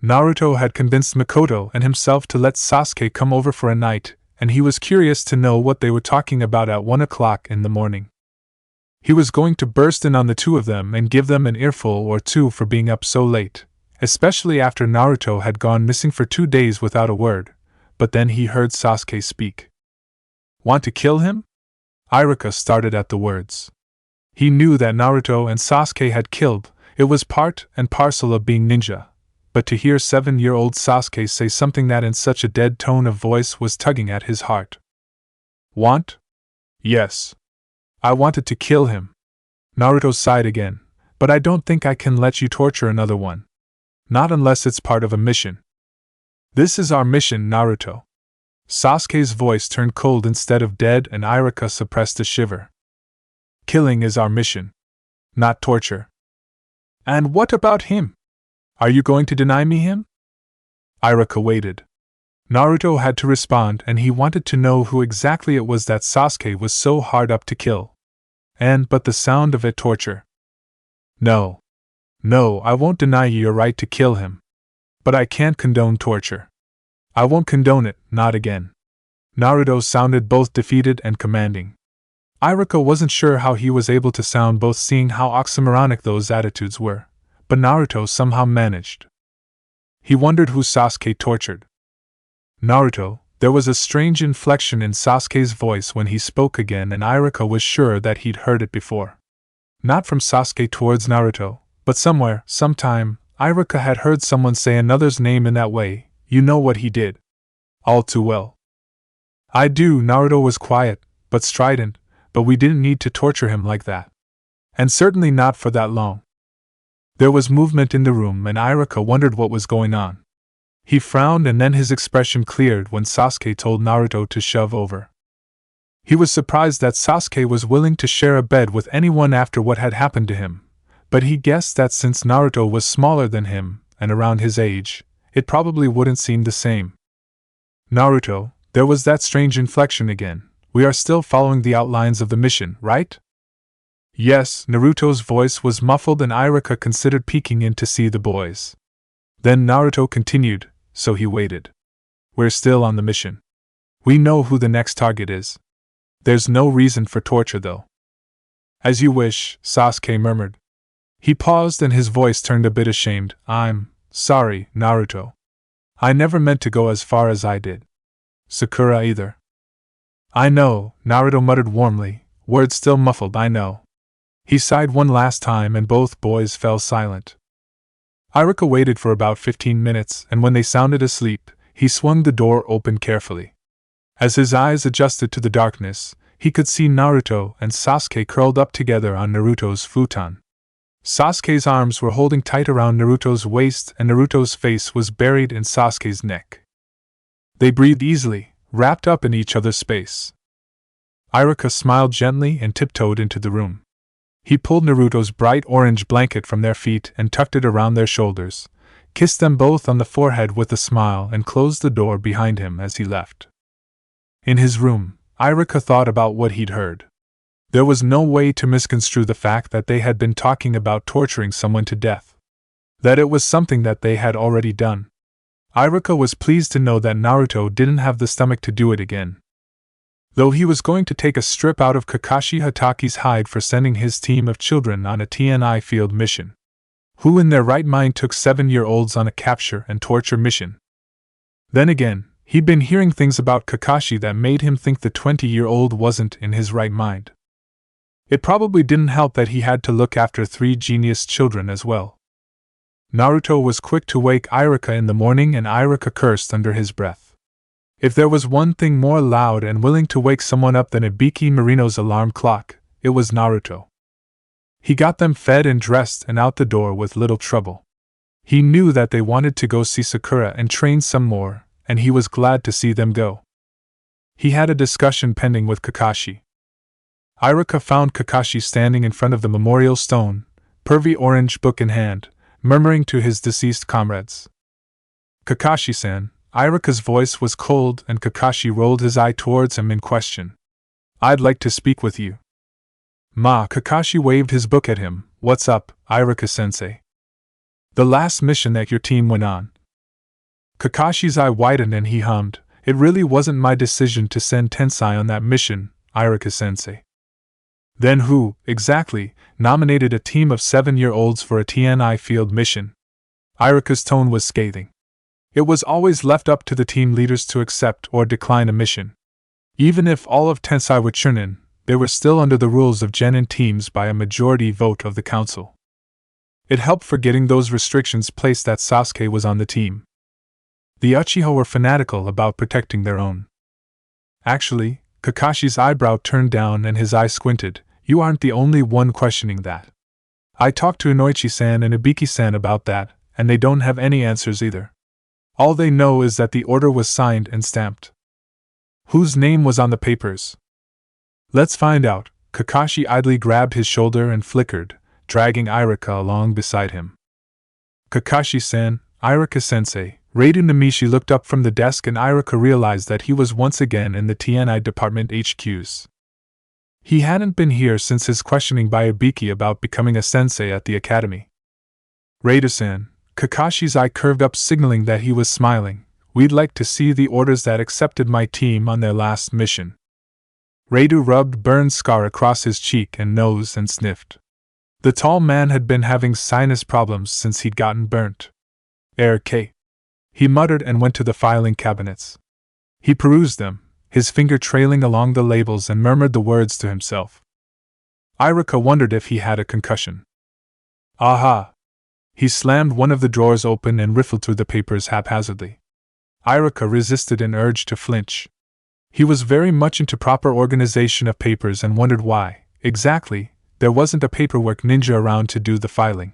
Naruto had convinced Mikoto and himself to let Sasuke come over for a night, and he was curious to know what they were talking about at 1 o'clock in the morning. He was going to burst in on the two of them and give them an earful or two for being up so late, especially after Naruto had gone missing for 2 days without a word, but then he heard Sasuke speak. Want to kill him? Iruka started at the words. He knew that Naruto and Sasuke had killed, it was part and parcel of being ninja, but to hear 7-year-old Sasuke say something that in such a dead tone of voice was tugging at his heart. Want? Yes. I wanted to kill him. Naruto sighed again, but I don't think I can let you torture another one. Not unless it's part of a mission. This is our mission, Naruto. Sasuke's voice turned cold instead of dead and Iruka suppressed a shiver. Killing is our mission. Not torture. And what about him? Are you going to deny me him? Iruka waited. Naruto had to respond and he wanted to know who exactly it was that Sasuke was so hard up to kill. But the sound of it torture. No. No, I won't deny you your right to kill him. But I can't condone torture. I won't condone it, not again. Naruto sounded both defeated and commanding. Iruka wasn't sure how he was able to sound both seeing how oxymoronic those attitudes were, but Naruto somehow managed. He wondered who Sasuke tortured. Naruto, there was a strange inflection in Sasuke's voice when he spoke again and Iruka was sure that he'd heard it before. Not from Sasuke towards Naruto, but somewhere, sometime, Iruka had heard someone say another's name in that way. You know what he did. All too well. I do, Naruto was quiet, but strident, but we didn't need to torture him like that. And certainly not for that long. There was movement in the room and Iruka wondered what was going on. He frowned and then his expression cleared when Sasuke told Naruto to shove over. He was surprised that Sasuke was willing to share a bed with anyone after what had happened to him, but he guessed that since Naruto was smaller than him, and around his age, it probably wouldn't seem the same. Naruto, there was that strange inflection again. We are still following the outlines of the mission, right? Yes, Naruto's voice was muffled and Iruka considered peeking in to see the boys. Then Naruto continued, so he waited. We're still on the mission. We know who the next target is. There's no reason for torture though. As you wish, Sasuke murmured. He paused and his voice turned a bit ashamed. I'm sorry, Naruto. I never meant to go as far as I did. Sakura either. I know, Naruto muttered warmly, words still muffled, I know. He sighed one last time and both boys fell silent. Irika waited for about 15 minutes, and when they sounded asleep, he swung the door open carefully. As his eyes adjusted to the darkness, he could see Naruto and Sasuke curled up together on Naruto's futon. Sasuke's arms were holding tight around Naruto's waist and Naruto's face was buried in Sasuke's neck. They breathed easily, wrapped up in each other's space. Irika smiled gently and tiptoed into the room. He pulled Naruto's bright orange blanket from their feet and tucked it around their shoulders, kissed them both on the forehead with a smile and closed the door behind him as he left. In his room, Irika thought about what he'd heard. There was no way to misconstrue the fact that they had been talking about torturing someone to death. That it was something that they had already done. Irika was pleased to know that Naruto didn't have the stomach to do it again. Though he was going to take a strip out of Kakashi Hataki's hide for sending his team of children on a TNI field mission. Who in their right mind took 7-year-olds on a capture and torture mission? Then again, he'd been hearing things about Kakashi that made him think the 20-year-old wasn't in his right mind. It probably didn't help that he had to look after 3 genius children as well. Naruto was quick to wake Irika in the morning and Irika cursed under his breath. If there was one thing more loud and willing to wake someone up than Ibiki Marino's alarm clock, it was Naruto. He got them fed and dressed and out the door with little trouble. He knew that they wanted to go see Sakura and train some more, and he was glad to see them go. He had a discussion pending with Kakashi. Irika found Kakashi standing in front of the memorial stone, pervy orange book in hand, murmuring to his deceased comrades. "Kakashi-san," Irika's voice was cold and Kakashi rolled his eye towards him in question. "I'd like to speak with you." Kakashi waved his book at him. "What's up, Irika-sensei?" "The last mission that your team went on." Kakashi's eye widened and he hummed, "It really wasn't my decision to send Tensai on that mission, Irika-sensei." "Then who, exactly, nominated a team of 7-year-olds for a TNI field mission?" Irika's tone was scathing. It was always left up to the team leaders to accept or decline a mission. Even if all of Tensai were Chunin, they were still under the rules of genin teams by a majority vote of the council. It helped for getting those restrictions placed that Sasuke was on the team. The Uchiha were fanatical about protecting their own. Actually, Kakashi's eyebrow turned down and his eye squinted. "You aren't the only one questioning that. I talked to Inoichi-san and Ibiki-san about that, and they don't have any answers either. All they know is that the order was signed and stamped." "Whose name was on the papers?" "Let's find out." Kakashi idly grabbed his shoulder and flickered, dragging Irika along beside him. "Kakashi-san, Irika-sensei." Reiju Namishi looked up from the desk and Irika realized that he was once again in the TNI department HQs. He hadn't been here since his questioning by Ibiki about becoming a sensei at the academy. "Reiju-san," Kakashi's eye curved up signaling that he was smiling, "we'd like to see the orders that accepted my team on their last mission." Reiju rubbed burned scar across his cheek and nose and sniffed. The tall man had been having sinus problems since he'd gotten burnt. "RK." He muttered and went to the filing cabinets. He perused them, his finger trailing along the labels and murmured the words to himself. Irika wondered if he had a concussion. "Aha!" He slammed one of the drawers open and riffled through the papers haphazardly. Irika resisted an urge to flinch. He was very much into proper organization of papers and wondered why, exactly, there wasn't a paperwork ninja around to do the filing.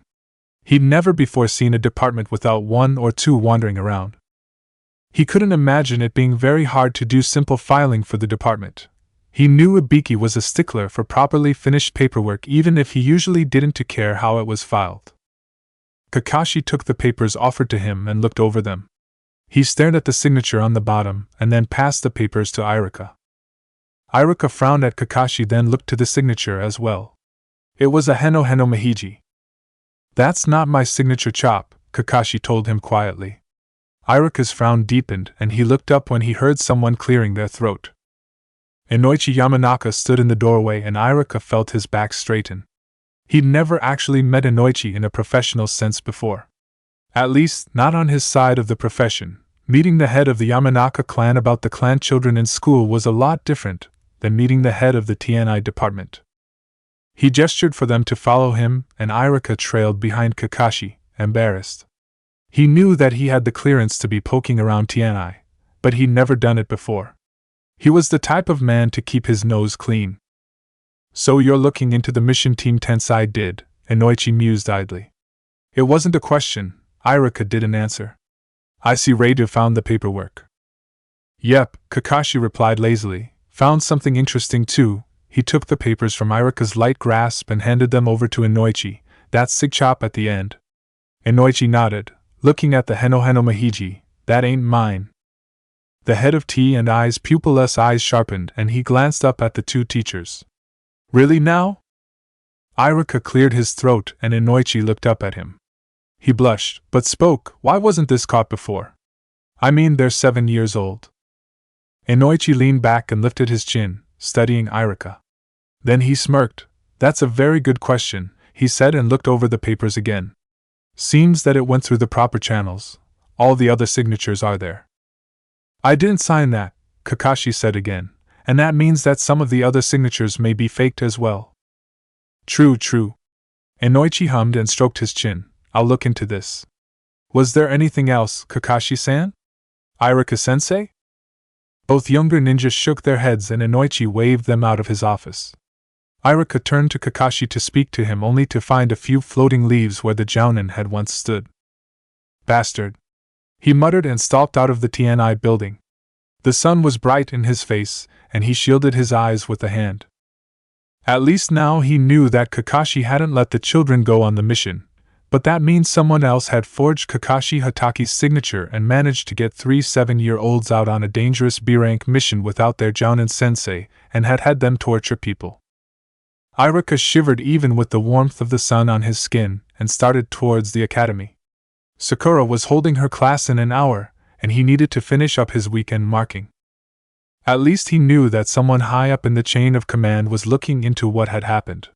He'd never before seen a department without 1 or 2 wandering around. He couldn't imagine it being very hard to do simple filing for the department. He knew Ibiki was a stickler for properly finished paperwork even if he usually didn't care how it was filed. Kakashi took the papers offered to him and looked over them. He stared at the signature on the bottom and then passed the papers to Irika. Irika frowned at Kakashi then looked to the signature as well. It was a Heno Heno Mahiji. "That's not my signature, Chop," Kakashi told him quietly. Irika's frown deepened and he looked up when he heard someone clearing their throat. Inoichi Yamanaka stood in the doorway and Irika felt his back straighten. He'd never actually met Inoichi in a professional sense before. At least, not on his side of the profession. Meeting the head of the Yamanaka clan about the clan children in school was a lot different than meeting the head of the TNI department. He gestured for them to follow him, and Irika trailed behind Kakashi, embarrassed. He knew that he had the clearance to be poking around Tianai, but he'd never done it before. He was the type of man to keep his nose clean. "So you're looking into the mission Team Tensai did," Inoichi mused idly. It wasn't a question, Irika didn't answer. "I see Raidu found the paperwork." "Yep," Kakashi replied lazily. "Found something interesting too." He took the papers from Irika's light grasp and handed them over to Inoichi. "That's Sig Chop at the end." Inoichi nodded, looking at the Heno Heno Mahiji. "That ain't mine." The head of T&I's pupilless eyes sharpened and he glanced up at the two teachers. "Really now?" Irika cleared his throat and Inoichi looked up at him. He blushed, but spoke. "Why wasn't this caught before? I mean, they're 7 years old." Inoichi leaned back and lifted his chin, studying Irika. Then he smirked. "That's a very good question," he said and looked over the papers again. "Seems that it went through the proper channels. All the other signatures are there." "I didn't sign that," Kakashi said again, "and that means that some of the other signatures may be faked as well." True. Inoichi hummed and stroked his chin. "I'll look into this." "Was there anything else, Kakashi-san? Irika-sensei?" Both younger ninjas shook their heads and Inoichi waved them out of his office. Irika turned to Kakashi to speak to him only to find a few floating leaves where the Jounin had once stood. "Bastard!" he muttered and stalked out of the TNI building. The sun was bright in his face, and he shielded his eyes with a hand. At least now he knew that Kakashi hadn't let the children go on the mission, but that means someone else had forged Kakashi Hataki's signature and managed to get 3 7-year-olds out on a dangerous B-rank mission without their Jounin-sensei, and had them torture people. Irika shivered even with the warmth of the sun on his skin, and started towards the academy. Sakura was holding her class in an hour, and he needed to finish up his weekend marking. At least he knew that someone high up in the chain of command was looking into what had happened.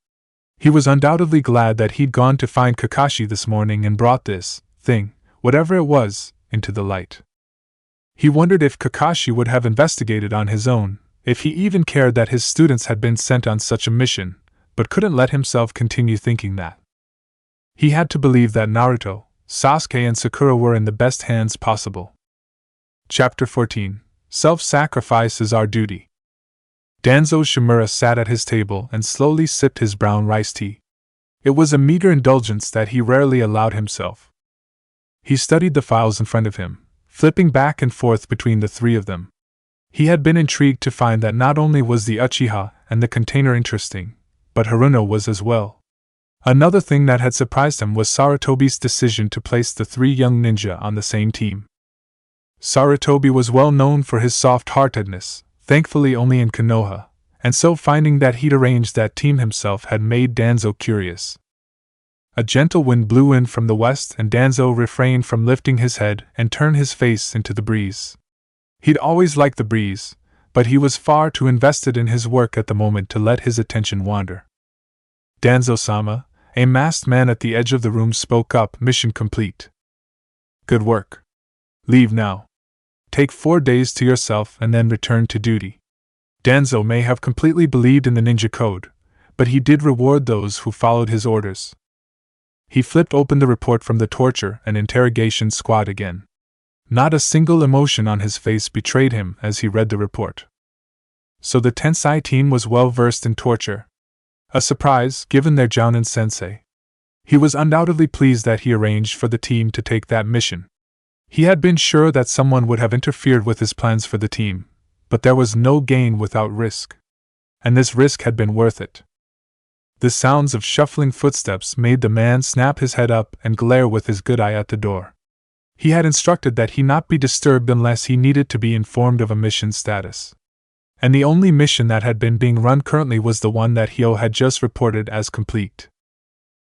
He was undoubtedly glad that he'd gone to find Kakashi this morning and brought this thing, whatever it was, into the light. He wondered if Kakashi would have investigated on his own, if he even cared that his students had been sent on such a mission, but couldn't let himself continue thinking that. He had to believe that Naruto, Sasuke and Sakura were in the best hands possible. Chapter 14. Self-sacrifice is our duty. Danzo Shimura sat at his table and slowly sipped his brown rice tea. It was a meager indulgence that he rarely allowed himself. He studied the files in front of him, flipping back and forth between the three of them. He had been intrigued to find that not only was the Uchiha and the container interesting, but Haruno was as well. Another thing that had surprised him was Sarutobi's decision to place the 3 young ninja on the same team. Sarutobi was well known for his soft-heartedness, thankfully only in Konoha, and so finding that he'd arranged that team himself had made Danzo curious. A gentle wind blew in from the west and Danzo refrained from lifting his head and turned his face into the breeze. He'd always liked the breeze, but he was far too invested in his work at the moment to let his attention wander. "Danzo-sama," a masked man at the edge of the room spoke up. "Mission complete." "Good work. Leave now. Take 4 days to yourself and then return to duty." Danzo may have completely believed in the ninja code, but he did reward those who followed his orders. He flipped open the report from the torture and interrogation squad again. Not a single emotion on his face betrayed him as he read the report. So the Tensai team was well versed in torture. A surprise, given their Jounin-sensei. He was undoubtedly pleased that he arranged for the team to take that mission. He had been sure that someone would have interfered with his plans for the team, but there was no gain without risk. And this risk had been worth it. The sounds of shuffling footsteps made the man snap his head up and glare with his good eye at the door. He had instructed that he not be disturbed unless he needed to be informed of a mission status. And the only mission that had been being run currently was the one that Hyo had just reported as complete.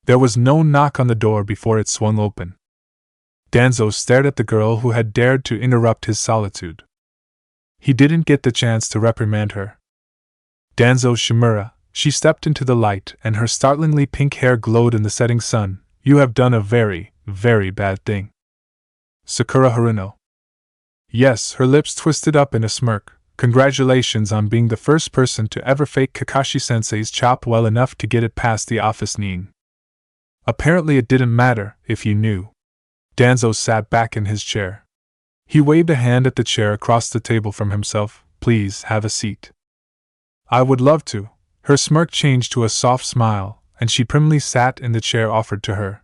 There was no knock on the door before it swung open. Danzo stared at the girl who had dared to interrupt his solitude. He didn't get the chance to reprimand her. "Danzo Shimura," she stepped into the light and her startlingly pink hair glowed in the setting sun. "You have done a very, very bad thing." "Sakura Haruno." Yes, her lips twisted up in a smirk. Congratulations on being the first person to ever fake Kakashi-sensei's chop well enough to get it past the office nin. Apparently it didn't matter if you knew. Danzo sat back in his chair. He waved a hand at the chair across the table from himself. Please have a seat. I would love to. Her smirk changed to a soft smile, and she primly sat in the chair offered to her.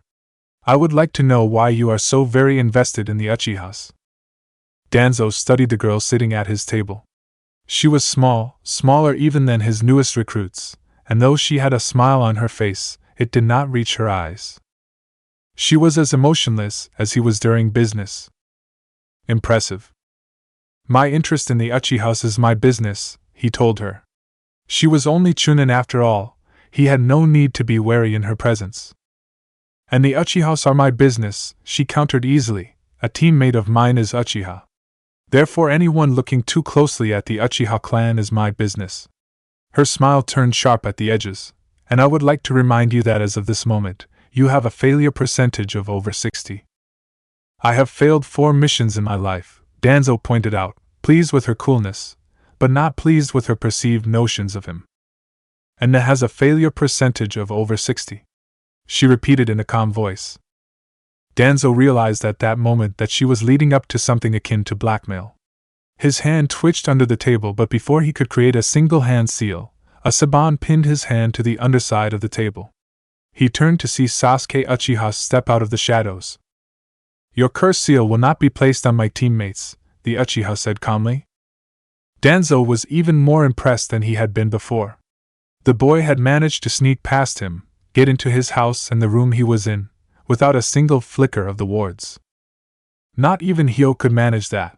I would like to know why you are so very invested in the Uchihas. Danzo studied the girl sitting at his table. She was small, smaller even than his newest recruits, and though she had a smile on her face, it did not reach her eyes. She was as emotionless as he was during business. Impressive. My interest in the Uchihas is my business, he told her. She was only Chunin after all, he had no need to be wary in her presence. And the Uchihas are my business, she countered easily. A teammate of mine is Uchiha. Therefore anyone looking too closely at the Uchiha clan is my business. Her smile turned sharp at the edges, and I would like to remind you that as of this moment, you have a failure percentage of over 60. I have failed 4 missions in my life, Danzo pointed out, pleased with her coolness, but not pleased with her perceived notions of him. And that has a failure percentage of over 60. She repeated in a calm voice. Danzo realized at that moment that she was leading up to something akin to blackmail. His hand twitched under the table, but before he could create a single hand seal, a Saban pinned his hand to the underside of the table. He turned to see Sasuke Uchiha step out of the shadows. Your curse seal will not be placed on my teammates, the Uchiha said calmly. Danzo was even more impressed than he had been before. The boy had managed to sneak past him, get into his house and the room he was in, without a single flicker of the wards. Not even Hyo could manage that.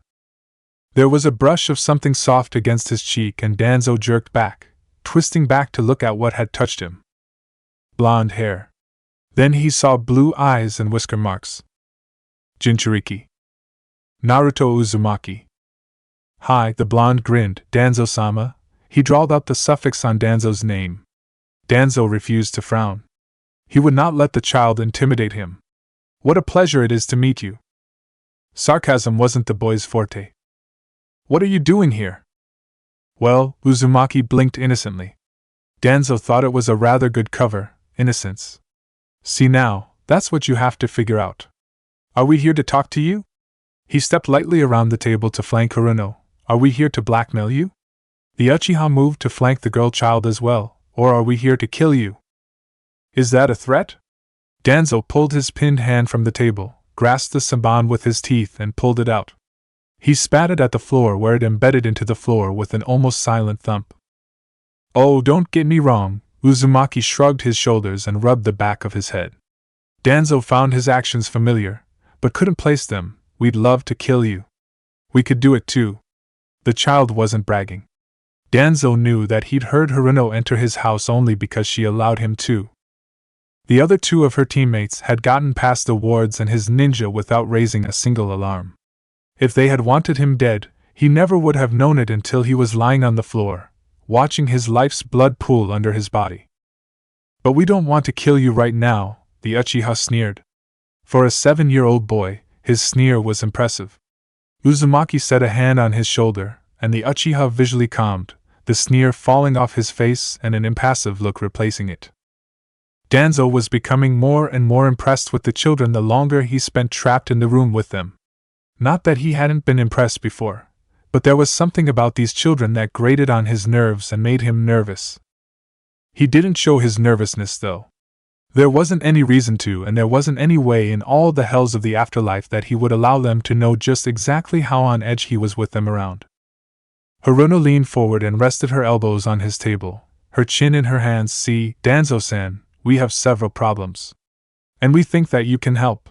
There was a brush of something soft against his cheek and Danzo jerked back, twisting back to look at what had touched him. Blonde hair. Then he saw blue eyes and whisker marks. Jinchuriki. Naruto Uzumaki. Hi, the blonde grinned. Danzo-sama. He drawled out the suffix on Danzo's name. Danzo refused to frown. He would not let the child intimidate him. What a pleasure it is to meet you. Sarcasm wasn't the boy's forte. What are you doing here? Well, Uzumaki blinked innocently. Danzo thought it was a rather good cover, innocence. See now, that's what you have to figure out. Are we here to talk to you? He stepped lightly around the table to flank Haruno. Are we here to blackmail you? The Uchiha moved to flank the girl child as well, or are we here to kill you? Is that a threat? Danzo pulled his pinned hand from the table, grasped the Saban with his teeth and pulled it out. He spat it at the floor where it embedded into the floor with an almost silent thump. Oh, don't get me wrong, Uzumaki shrugged his shoulders and rubbed the back of his head. Danzo found his actions familiar, but couldn't place them. We'd love to kill you. We could do it too. The child wasn't bragging. Danzo knew that he'd heard Haruno enter his house only because she allowed him to. The other 2 of her teammates had gotten past the wards and his ninja without raising a single alarm. If they had wanted him dead, he never would have known it until he was lying on the floor, watching his life's blood pool under his body. But we don't want to kill you right now, the Uchiha sneered. For a 7-year-old boy, his sneer was impressive. Uzumaki set a hand on his shoulder, and the Uchiha visually calmed, the sneer falling off his face and an impassive look replacing it. Danzo was becoming more and more impressed with the children the longer he spent trapped in the room with them. Not that he hadn't been impressed before, but there was something about these children that grated on his nerves and made him nervous. He didn't show his nervousness though. There wasn't any reason to, and there wasn't any way in all the hells of the afterlife that he would allow them to know just exactly how on edge he was with them around. Haruno leaned forward and rested her elbows on his table, her chin in her hands. See, Danzo-san, we have several problems. And we think that you can help.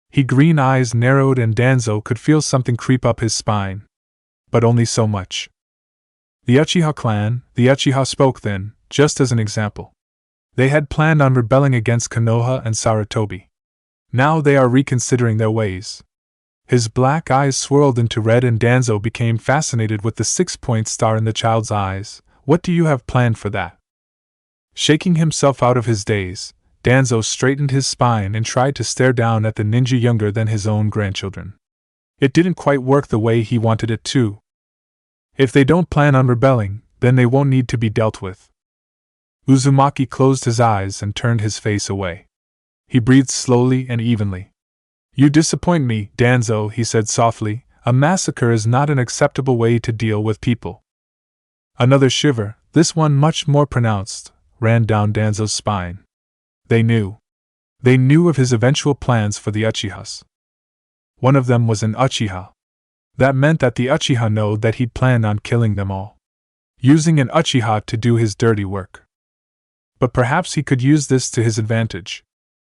His green eyes narrowed and Danzo could feel something creep up his spine. But only so much. The Uchiha clan, the Uchiha spoke then, just as an example. They had planned on rebelling against Konoha and Sarutobi. Now they are reconsidering their ways. His black eyes swirled into red and Danzo became fascinated with the 6-point star in the child's eyes. What do you have planned for that? Shaking himself out of his daze, Danzo straightened his spine and tried to stare down at the ninja younger than his own grandchildren. It didn't quite work the way he wanted it to. If they don't plan on rebelling, then they won't need to be dealt with. Uzumaki closed his eyes and turned his face away. He breathed slowly and evenly. You disappoint me, Danzo, he said softly. A massacre is not an acceptable way to deal with people. Another shiver, this one much more pronounced, ran down Danzo's spine. They knew. They knew of his eventual plans for the Uchihas. One of them was an Uchiha. That meant that the Uchiha knew that he'd planned on killing them all, using an Uchiha to do his dirty work. But perhaps he could use this to his advantage.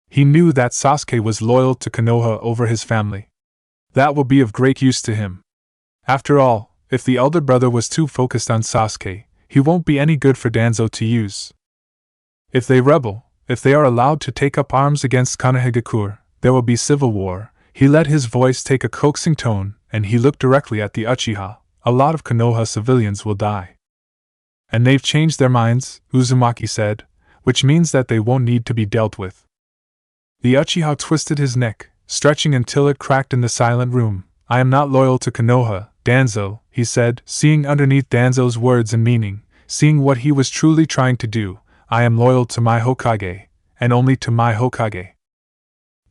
He knew that Sasuke was loyal to Konoha over his family. That will be of great use to him. After all, if the elder brother was too focused on Sasuke, he won't be any good for Danzo to use. If they rebel, if they are allowed to take up arms against Konohagakure, there will be civil war. He let his voice take a coaxing tone, and he looked directly at the Uchiha. A lot of Konoha civilians will die. And they've changed their minds, Uzumaki said, which means that they won't need to be dealt with. The Uchiha twisted his neck, stretching until it cracked in the silent room. I am not loyal to Konoha, Danzo, he said, seeing underneath Danzo's words and meaning, seeing what he was truly trying to do. I am loyal to my Hokage, and only to my Hokage.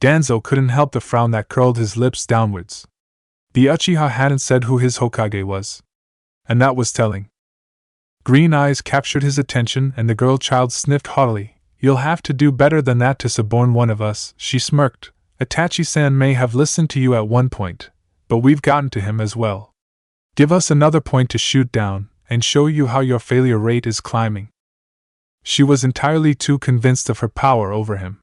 Danzo couldn't help the frown that curled his lips downwards. The Uchiha hadn't said who his Hokage was. And that was telling. Green eyes captured his attention and the girl child sniffed haughtily. You'll have to do better than that to suborn one of us, she smirked. Itachi-san may have listened to you at one point, but we've gotten to him as well. Give us another point to shoot down, and show you how your failure rate is climbing. She was entirely too convinced of her power over him.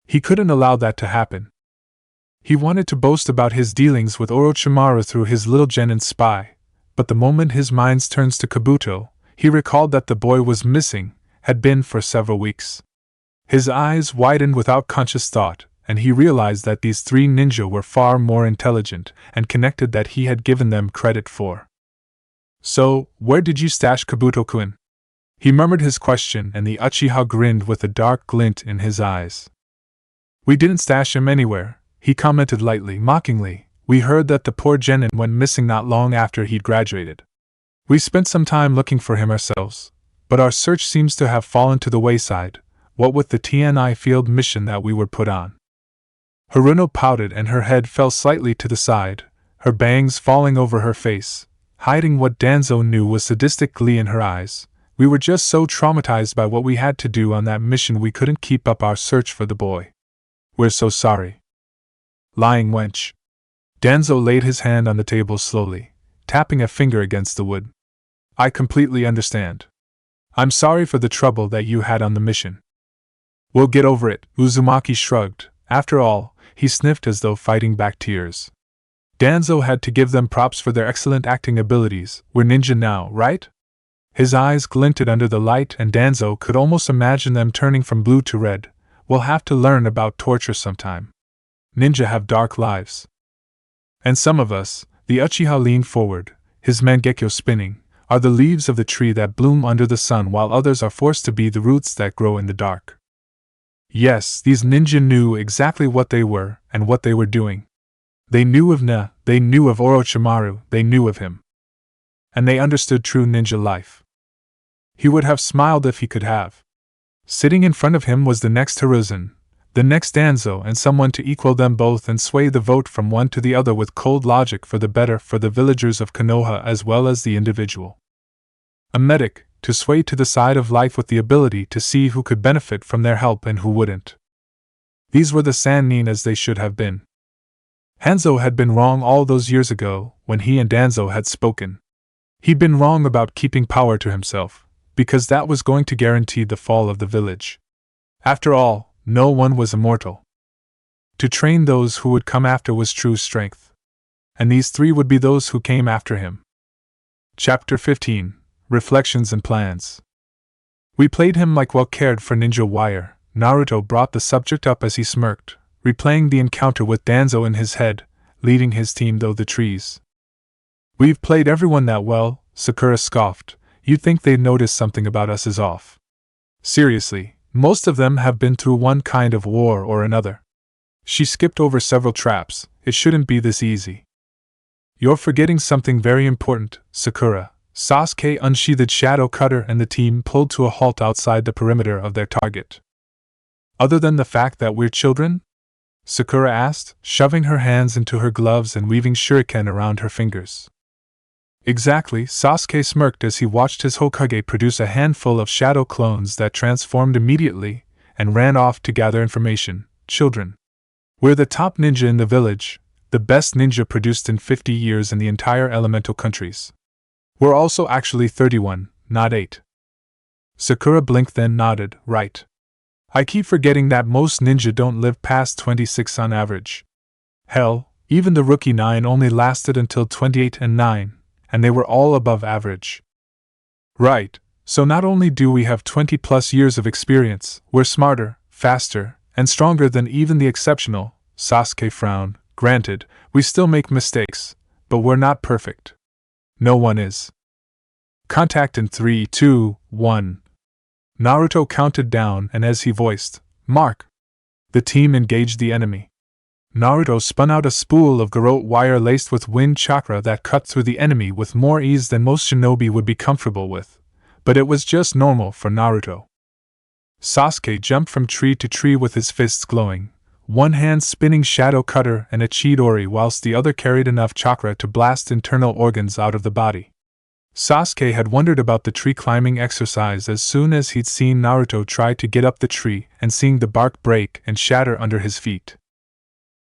He couldn't allow that to happen. He wanted to boast about his dealings with Orochimaru through his little genin spy, but the moment his mind turns to Kabuto, he recalled that the boy was missing, had been for several weeks. His eyes widened without conscious thought, and he realized that these three ninja were far more intelligent and connected than he had given them credit for. So, where did you stash Kabuto-kun? He murmured his question, and the Uchiha grinned with a dark glint in his eyes. We didn't stash him anywhere, he commented lightly, mockingly. We heard that the poor genin went missing not long after he'd graduated. We spent some time looking for him ourselves, but our search seems to have fallen to the wayside, what with the TNI field mission that we were put on. Haruno pouted and her head fell slightly to the side, her bangs falling over her face, hiding what Danzo knew was sadistic glee in her eyes. We were just so traumatized by what we had to do on that mission we couldn't keep up our search for the boy. We're so sorry. Lying wench. Danzo laid his hand on the table slowly, tapping a finger against the wood. I completely understand. I'm sorry for the trouble that you had on the mission. We'll get over it, Uzumaki shrugged. After all, he sniffed as though fighting back tears. Danzo had to give them props for their excellent acting abilities. We're ninja now, right? His eyes glinted under the light and Danzo could almost imagine them turning from blue to red. We'll have to learn about torture sometime. Ninja have dark lives. And some of us, the Uchiha leaned forward, his mangekyo spinning, are the leaves of the tree that bloom under the sun while others are forced to be the roots that grow in the dark. Yes, these ninja knew exactly what they were and what they were doing. They knew of Na, they knew of Orochimaru, they knew of him. And they understood true ninja life. He would have smiled if he could have. Sitting in front of him was the next Hiruzen, the next Danzo, and someone to equal them both and sway the vote from one to the other with cold logic for the better for the villagers of Konoha as well as the individual. A medic, to sway to the side of life with the ability to see who could benefit from their help and who wouldn't. These were the Sannin as they should have been. Hanzo had been wrong all those years ago, when he and Danzo had spoken. He'd been wrong about keeping power to himself, because that was going to guarantee the fall of the village. After all, no one was immortal. To train those who would come after was true strength. And these three would be those who came after him. Chapter 15. Reflections and Plans. We played him like well cared for Ninja Wire. Naruto brought the subject up as he smirked, replaying the encounter with Danzo in his head, leading his team through the trees. We've played everyone that well, Sakura scoffed. You'd think they'd notice something about us is off. Seriously, most of them have been through one kind of war or another. She skipped over several traps. It shouldn't be this easy. You're forgetting something very important, Sakura, Sasuke unsheathed Shadow Cutter and the team pulled to a halt outside the perimeter of their target. Other than the fact that we're children? Sakura asked, shoving her hands into her gloves and weaving shuriken around her fingers. Exactly, Sasuke smirked as he watched his Hokage produce a handful of shadow clones that transformed immediately and ran off to gather information. Children. We're the top ninja in the village, the best ninja produced in 50 years in the entire elemental countries. We're also actually 31, not 8. Sakura blinked then nodded, right. I keep forgetting that most ninja don't live past 26 on average. Hell, even the rookie 9 only lasted until 28 and 9, and they were all above average. Right, so not only do we have 20 plus years of experience, we're smarter, faster, and stronger than even the exceptional. Sasuke frowned. Granted, we still make mistakes, but we're not perfect. No one is. Contact in 3, 2, 1. Naruto counted down, and as he voiced, "Mark!" the team engaged the enemy. Naruto spun out a spool of garrote wire laced with wind chakra that cut through the enemy with more ease than most shinobi would be comfortable with, but it was just normal for Naruto. Sasuke jumped from tree to tree with his fists glowing, one hand spinning Shadow Cutter and a Chidori whilst the other carried enough chakra to blast internal organs out of the body. Sasuke had wondered about the tree climbing exercise as soon as he'd seen Naruto try to get up the tree and seeing the bark break and shatter under his feet.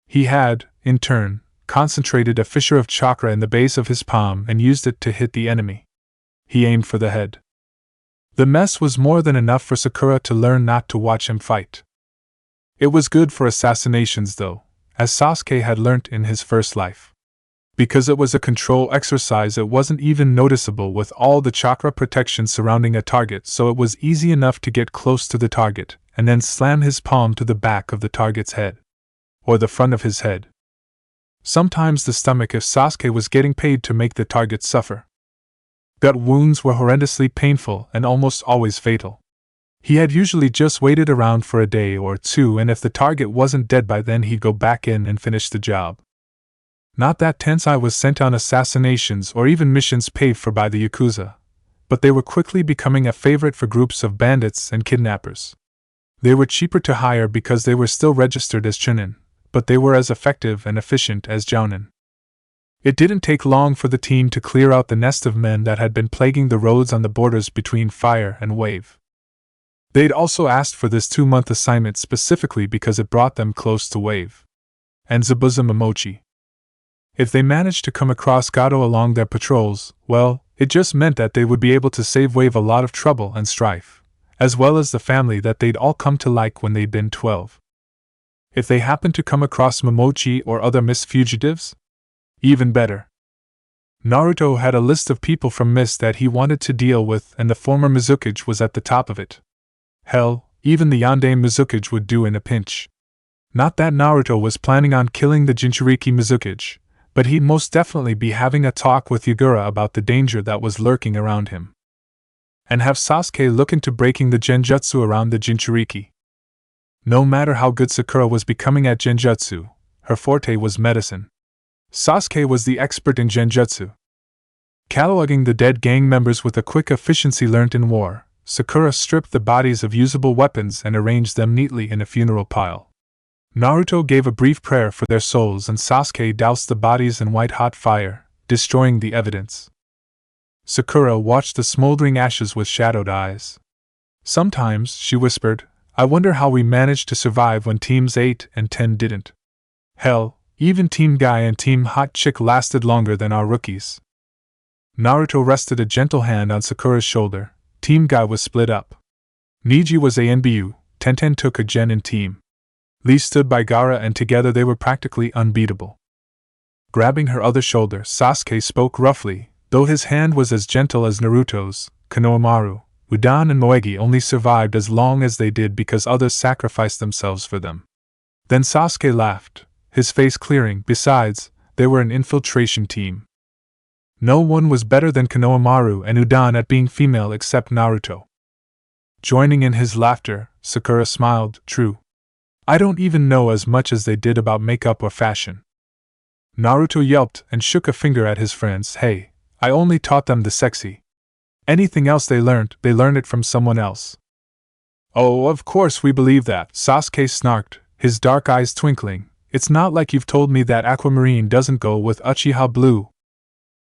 He had, in turn, concentrated a fissure of chakra in the base of his palm and used it to hit the enemy. He aimed for the head. The mess was more than enough for Sakura to learn not to watch him fight. It was good for assassinations though, as Sasuke had learnt in his first life. Because it was a control exercise, it wasn't even noticeable with all the chakra protection surrounding a target, so it was easy enough to get close to the target and then slam his palm to the back of the target's head. Or the front of his head. Sometimes the stomach if Sasuke was getting paid to make the target suffer. Gut wounds were horrendously painful and almost always fatal. He had usually just waited around for a day or two, and if the target wasn't dead by then he'd go back in and finish the job. Not that Tensai was sent on assassinations or even missions paid for by the Yakuza, but they were quickly becoming a favorite for groups of bandits and kidnappers. They were cheaper to hire because they were still registered as chunin, but they were as effective and efficient as jounin. It didn't take long for the team to clear out the nest of men that had been plaguing the roads on the borders between Fire and Wave. They'd also asked for this 2-month assignment specifically because it brought them close to Wave and Zabuza Momochi. If they managed to come across Gato along their patrols, well, it just meant that they would be able to save Wave a lot of trouble and strife, as well as the family that they'd all come to like when they'd been 12. If they happened to come across Momochi or other Mist fugitives? Even better. Naruto had a list of people from Mist that he wanted to deal with, and the former Mizukage was at the top of it. Hell, even the Yandere Mizukage would do in a pinch. Not that Naruto was planning on killing the Jinchuriki Mizukage, but he'd most definitely be having a talk with Yagura about the danger that was lurking around him. And have Sasuke look into breaking the genjutsu around the Jinchuriki. No matter how good Sakura was becoming at genjutsu, her forte was medicine. Sasuke was the expert in genjutsu. Cataloging the dead gang members with a quick efficiency learnt in war, Sakura stripped the bodies of usable weapons and arranged them neatly in a funeral pile. Naruto gave a brief prayer for their souls and Sasuke doused the bodies in white-hot fire, destroying the evidence. Sakura watched the smoldering ashes with shadowed eyes. Sometimes, she whispered, I wonder how we managed to survive when teams 8 and 10 didn't. Hell, even Team Guy and Team Hot Chick lasted longer than our rookies. Naruto rested a gentle hand on Sakura's shoulder. Team Guy was split up. Niji was ANBU, Tenten took a genin team. Lee stood by Gaara and together they were practically unbeatable. Grabbing her other shoulder, Sasuke spoke roughly, though his hand was as gentle as Naruto's. Konohamaru, Udan and Moegi only survived as long as they did because others sacrificed themselves for them. Then Sasuke laughed, his face clearing. Besides, they were an infiltration team. No one was better than Konohamaru and Udan at being female except Naruto. Joining in his laughter, Sakura smiled. True. I don't even know as much as they did about makeup or fashion. Naruto yelped and shook a finger at his friends. Hey, I only taught them the sexy. Anything else they learned it from someone else. Oh, of course we believe that, Sasuke snarked, his dark eyes twinkling. It's not like you've told me that aquamarine doesn't go with Uchiha Blue.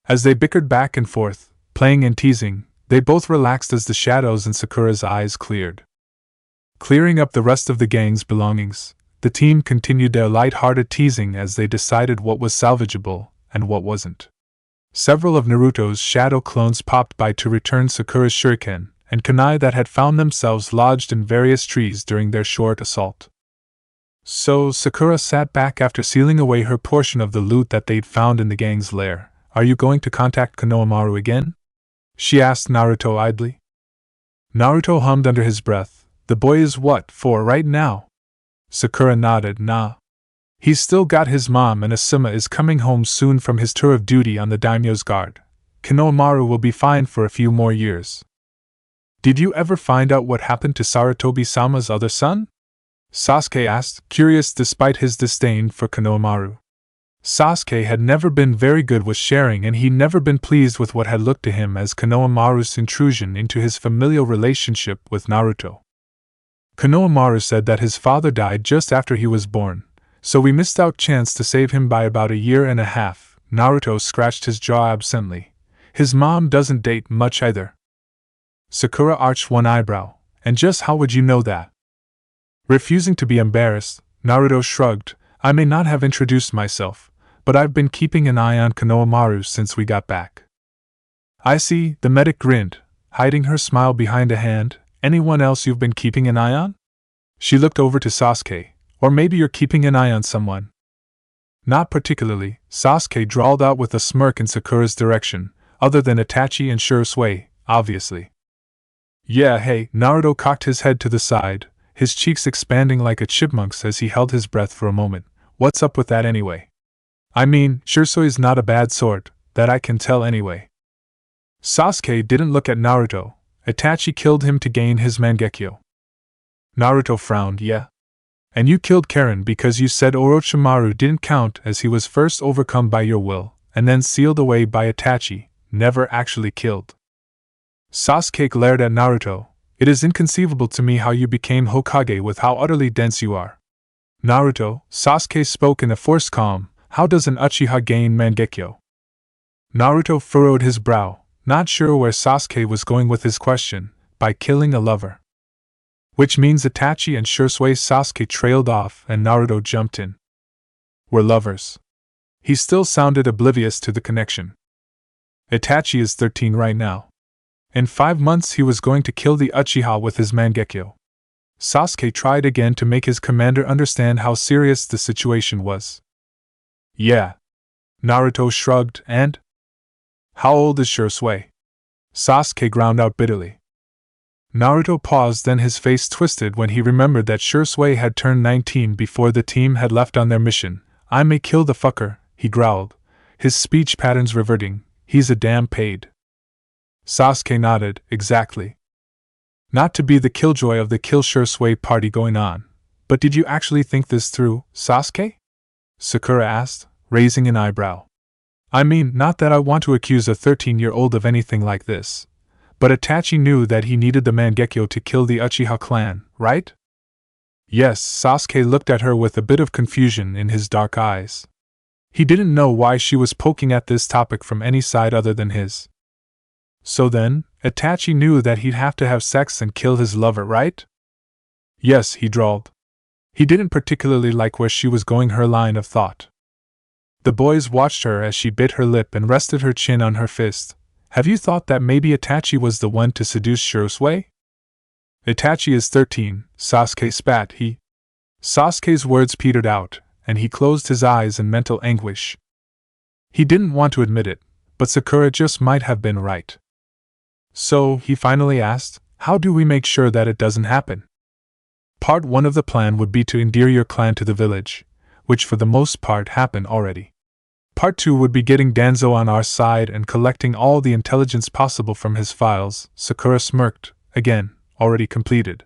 As they bickered back and forth, playing and teasing, they both relaxed as the shadows in Sakura's eyes cleared. Clearing up the rest of the gang's belongings, the team continued their light-hearted teasing as they decided what was salvageable and what wasn't. Several of Naruto's shadow clones popped by to return Sakura's shuriken and kunai that had found themselves lodged in various trees during their short assault. So Sakura sat back after sealing away her portion of the loot that they'd found in the gang's lair. Are you going to contact Konohamaru again? She asked Naruto idly. Naruto hummed under his breath. The boy is what for right now? Sakura nodded. Nah. He's still got his mom and Asuma is coming home soon from his tour of duty on the daimyo's guard. Konohamaru will be fine for a few more years. Did you ever find out what happened to Sarutobi-sama's other son? Sasuke asked, curious despite his disdain for Konohamaru. Sasuke had never been very good with sharing and he'd never been pleased with what had looked to him as Konohamaru's intrusion into his familial relationship with Naruto. Konohamaru said that his father died just after he was born, so we missed out chance to save him by about a year and a half. Naruto scratched his jaw absently. His mom doesn't date much either. Sakura arched one eyebrow. And just how would you know that? Refusing to be embarrassed, Naruto shrugged. I may not have introduced myself, but I've been keeping an eye on Konohamaru since we got back. I see, the medic grinned, hiding her smile behind a hand. Anyone else you've been keeping an eye on? She looked over to Sasuke. Or maybe you're keeping an eye on someone. Not particularly, Sasuke drawled out with a smirk in Sakura's direction, other than Itachi and Shisui, obviously. Yeah, hey, Naruto cocked his head to the side, his cheeks expanding like a chipmunk's as he held his breath for a moment. What's up with that anyway? I mean, Shisui's not a bad sort, that I can tell anyway. Sasuke didn't look at Naruto. Itachi killed him to gain his Mangekyo. Naruto frowned. Yeah? And you killed Karen because you said Orochimaru didn't count as he was first overcome by your will, and then sealed away by Itachi, never actually killed. Sasuke glared at Naruto. It is inconceivable to me how you became Hokage with how utterly dense you are. Naruto, Sasuke spoke in a forced calm, how does an Uchiha gain Mangekyo? Naruto furrowed his brow, not sure where Sasuke was going with his question, by killing a lover. Which means Itachi and Shisui. Sasuke trailed off and Naruto jumped in. We're lovers. He still sounded oblivious to the connection. Itachi is 13 right now. In 5 months he was going to kill the Uchiha with his Mangekyo. Sasuke tried again to make his commander understand how serious the situation was. Yeah. Naruto shrugged. And? How old is Shisui? Sasuke ground out bitterly. Naruto paused, then his face twisted when he remembered that Shisui had turned 19 before the team had left on their mission. I may kill the fucker, he growled, his speech patterns reverting. He's a damn paid. Sasuke nodded. Exactly. Not to be the killjoy of the Kill Shisui party going on. But did you actually think this through, Sasuke? Sakura asked, raising an eyebrow. I mean, not that I want to accuse a 13-year-old of anything like this. But Itachi knew that he needed the Mangekyo to kill the Uchiha clan, right? Yes, Sasuke looked at her with a bit of confusion in his dark eyes. He didn't know why she was poking at this topic from any side other than his. So then, Itachi knew that he'd have to have sex and kill his lover, right? Yes, he drawled. He didn't particularly like where she was going her line of thought. The boys watched her as she bit her lip and rested her chin on her fist. Have you thought that maybe Itachi was the one to seduce Shisui? Itachi is 13, Sasuke spat. Sasuke's words petered out, and he closed his eyes in mental anguish. He didn't want to admit it, but Sakura just might have been right. So, he finally asked, how do we make sure that it doesn't happen? Part 1 of the plan would be to endear your clan to the village, which for the most part happened already. Part 2 would be getting Danzo on our side and collecting all the intelligence possible from his files. Sakura smirked, again, already completed.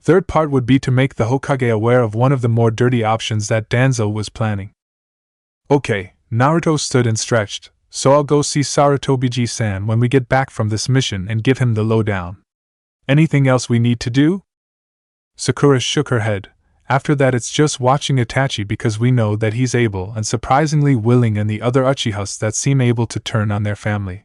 Third part would be to make the Hokage aware of one of the more dirty options that Danzo was planning. Okay, Naruto stood and stretched, so I'll go see Sarutobi-san when we get back from this mission and give him the lowdown. Anything else we need to do? Sakura shook her head. After that it's just watching Itachi because we know that he's able and surprisingly willing, and the other Uchihas that seem able to turn on their family.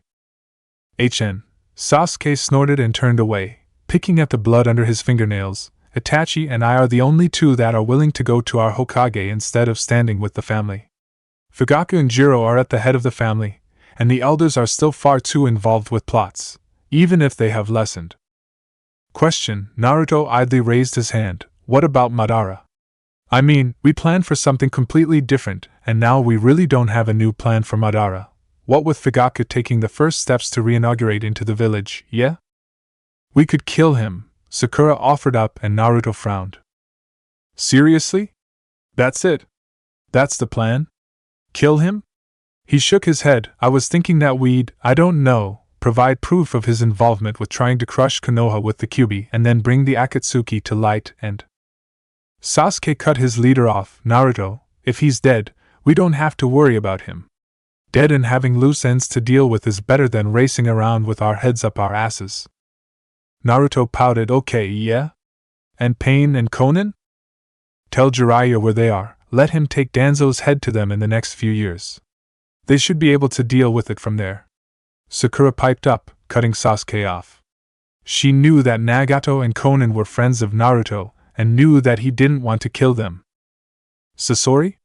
Sasuke snorted and turned away, picking at the blood under his fingernails. Itachi and I are the only two that are willing to go to our Hokage instead of standing with the family. Fugaku and Jiro are at the head of the family, and the elders are still far too involved with plots, even if they have lessened. Question. Naruto idly raised his hand. What about Madara? I mean, we planned for something completely different, and now we really don't have a new plan for Madara. What with Fugaku taking the first steps to reinaugurate into the village, yeah? We could kill him, Sakura offered up, and Naruto frowned. Seriously? That's it? That's the plan? Kill him? He shook his head. I was thinking that we'd, I don't know, provide proof of his involvement with trying to crush Konoha with the Kyuubi and then bring the Akatsuki to light and… Sasuke cut his leader off. Naruto, if he's dead, we don't have to worry about him. Dead and having loose ends to deal with is better than racing around with our heads up our asses. Naruto pouted. Okay, yeah? And Pain and Konan? Tell Jiraiya where they are. Let him take Danzo's head to them in the next few years. They should be able to deal with it from there. Sakura piped up, cutting Sasuke off. She knew that Nagato and Konan were friends of Naruto, and knew that he didn't want to kill them. Sasori?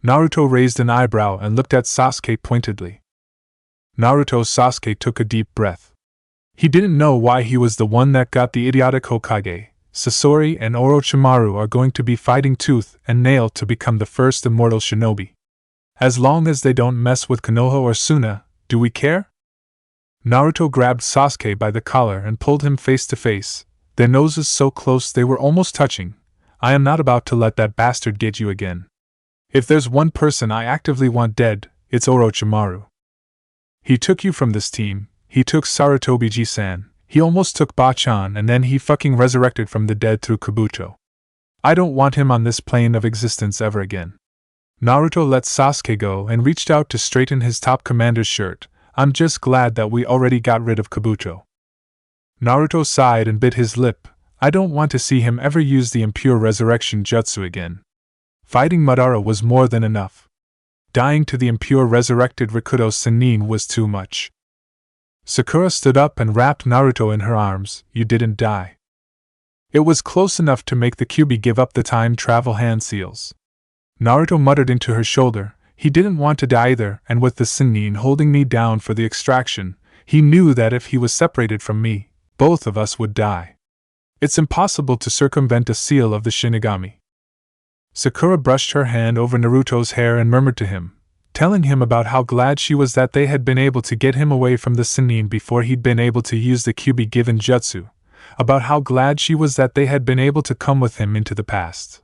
Naruto raised an eyebrow and looked at Sasuke pointedly. Sasuke took a deep breath. He didn't know why he was the one that got the idiotic Hokage. Sasori and Orochimaru are going to be fighting tooth and nail to become the first immortal shinobi. As long as they don't mess with Konoha or Suna, do we care? Naruto grabbed Sasuke by the collar and pulled him face to face, their noses so close they were almost touching. I am not about to let that bastard get you again. If there's one person I actively want dead, it's Orochimaru. He took you from this team, he took Sarutobi-san, he almost took Bachan, and then he fucking resurrected from the dead through Kabuto. I don't want him on this plane of existence ever again. Naruto let Sasuke go and reached out to straighten his top commander's shirt. I'm just glad that we already got rid of Kabuto. Naruto sighed and bit his lip. I don't want to see him ever use the impure resurrection jutsu again. Fighting Madara was more than enough. Dying to the impure resurrected Rikudo Sennin was too much. Sakura stood up and wrapped Naruto in her arms. You didn't die. It was close enough to make the Kyuubi give up the time travel hand seals. Naruto muttered into her shoulder. He didn't want to die either, and with the Sennin holding me down for the extraction, he knew that if he was separated from me, both of us would die. It's impossible to circumvent a seal of the Shinigami. Sakura brushed her hand over Naruto's hair and murmured to him, telling him about how glad she was that they had been able to get him away from the Sennin before he'd been able to use the Kyuubi-given jutsu, about how glad she was that they had been able to come with him into the past.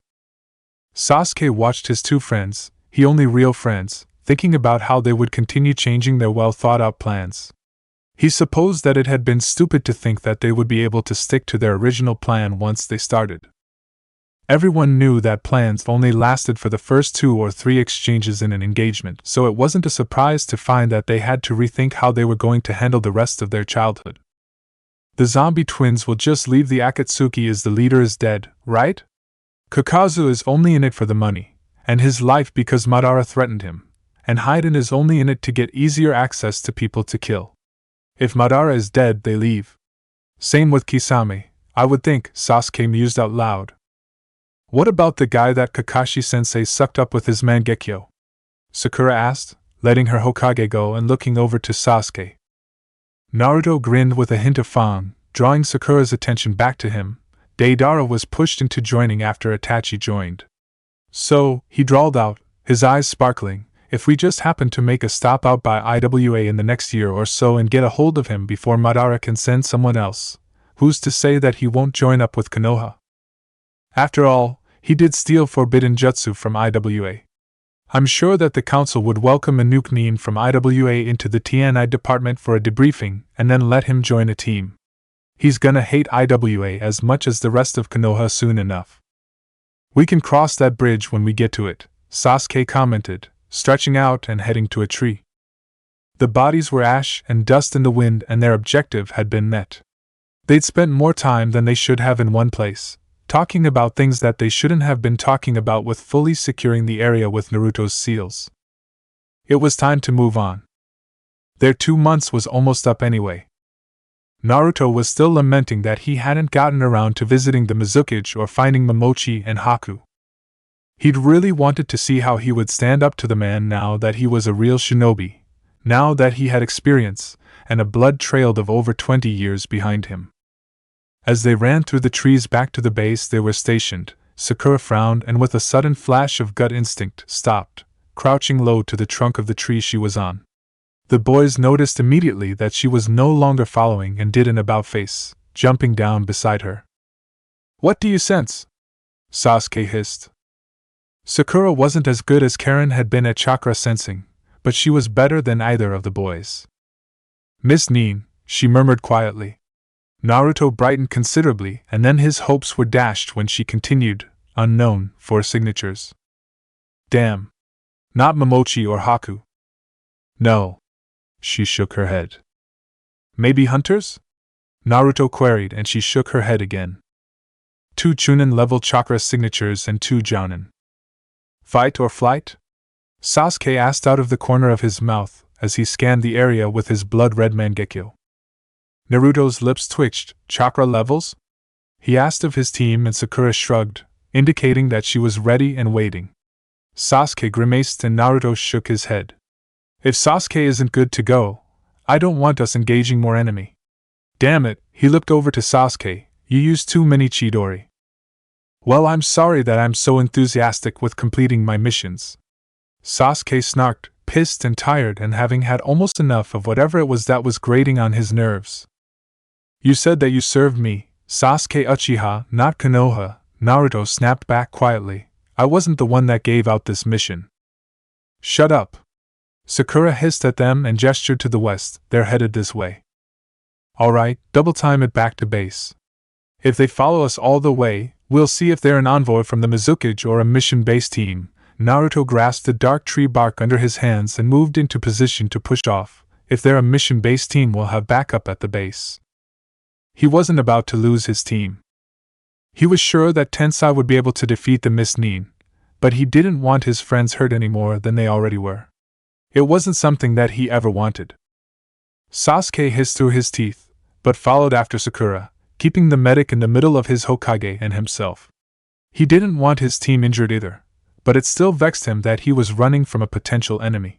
Sasuke watched his two friends, his only real friends, thinking about how they would continue changing their well-thought-out plans. He supposed that it had been stupid to think that they would be able to stick to their original plan once they started. Everyone knew that plans only lasted for the first 2 or 3 exchanges in an engagement, so it wasn't a surprise to find that they had to rethink how they were going to handle the rest of their childhood. The zombie twins will just leave the Akatsuki as the leader is dead, right? Kakazu is only in it for the money, and his life because Madara threatened him, and Haiden is only in it to get easier access to people to kill. If Madara is dead, they leave. Same with Kisame, I would think, Sasuke mused out loud. What about the guy that Kakashi-sensei sucked up with his Mangekyo? Sakura asked, letting her Hokage go and looking over to Sasuke. Naruto grinned with a hint of fang, drawing Sakura's attention back to him. Deidara was pushed into joining after Itachi joined. So, he drawled out, his eyes sparkling, if we just happen to make a stop out by IWA in the next year or so and get a hold of him before Madara can send someone else, who's to say that he won't join up with Konoha? After all, he did steal forbidden jutsu from IWA. I'm sure that the council would welcome a nuke Nin from IWA into the TNI department for a debriefing and then let him join a team. He's gonna hate IWA as much as the rest of Konoha soon enough. We can cross that bridge when we get to it, Sasuke commented, stretching out and heading to a tree. The bodies were ash and dust in the wind, and their objective had been met. They'd spent more time than they should have in one place, talking about things that they shouldn't have been talking about, with fully securing the area with Naruto's seals. It was time to move on. Their 2 months was almost up anyway. Naruto was still lamenting that he hadn't gotten around to visiting the Mizukage or finding Momochi and Haku. He'd really wanted to see how he would stand up to the man now that he was a real shinobi, now that he had experience, and a blood trail of over 20 years behind him. As they ran through the trees back to the base they were stationed, Sakura frowned and with a sudden flash of gut instinct stopped, crouching low to the trunk of the tree she was on. The boys noticed immediately that she was no longer following and did an about-face, jumping down beside her. "What do you sense?" Sasuke hissed. Sakura wasn't as good as Karen had been at chakra sensing, but she was better than either of the boys. "Miss Nin," she murmured quietly. Naruto brightened considerably, and then his hopes were dashed when she continued, "Unknown, 4 signatures. Damn. Not Momochi or Haku." "No." She shook her head. "Maybe hunters?" Naruto queried, and she shook her head again. 2 Chunin-level chakra signatures and 2 Jounin. "Fight or flight?" Sasuke asked out of the corner of his mouth as he scanned the area with his blood-red Mangekyo. Naruto's lips twitched. "Chakra levels?" he asked of his team, and Sakura shrugged, indicating that she was ready and waiting. Sasuke grimaced and Naruto shook his head. "If Sasuke isn't good to go, I don't want us engaging more enemy." "Damn it," he looked over to Sasuke, "you used too many Chidori." "Well, I'm sorry that I'm so enthusiastic with completing my missions." Sasuke snarked, pissed and tired and having had almost enough of whatever it was that was grating on his nerves. "You said that you served me, Sasuke Uchiha, not Konoha," Naruto snapped back quietly. "I wasn't the one that gave out this mission." "Shut up." Sakura hissed at them and gestured to the west. "They're headed this way." "Alright, double time it back to base. If they follow us all the way, we'll see if they're an envoy from the Mizukage or a mission-based team." Naruto grasped the dark tree bark under his hands and moved into position to push off. "If they're a mission-based team, we'll have backup at the base." He wasn't about to lose his team. He was sure that Tensai would be able to defeat the Miss Nin, but he didn't want his friends hurt any more than they already were. It wasn't something that he ever wanted. Sasuke hissed through his teeth, but followed after Sakura, keeping the medic in the middle of his Hokage and himself. He didn't want his team injured either, but it still vexed him that he was running from a potential enemy.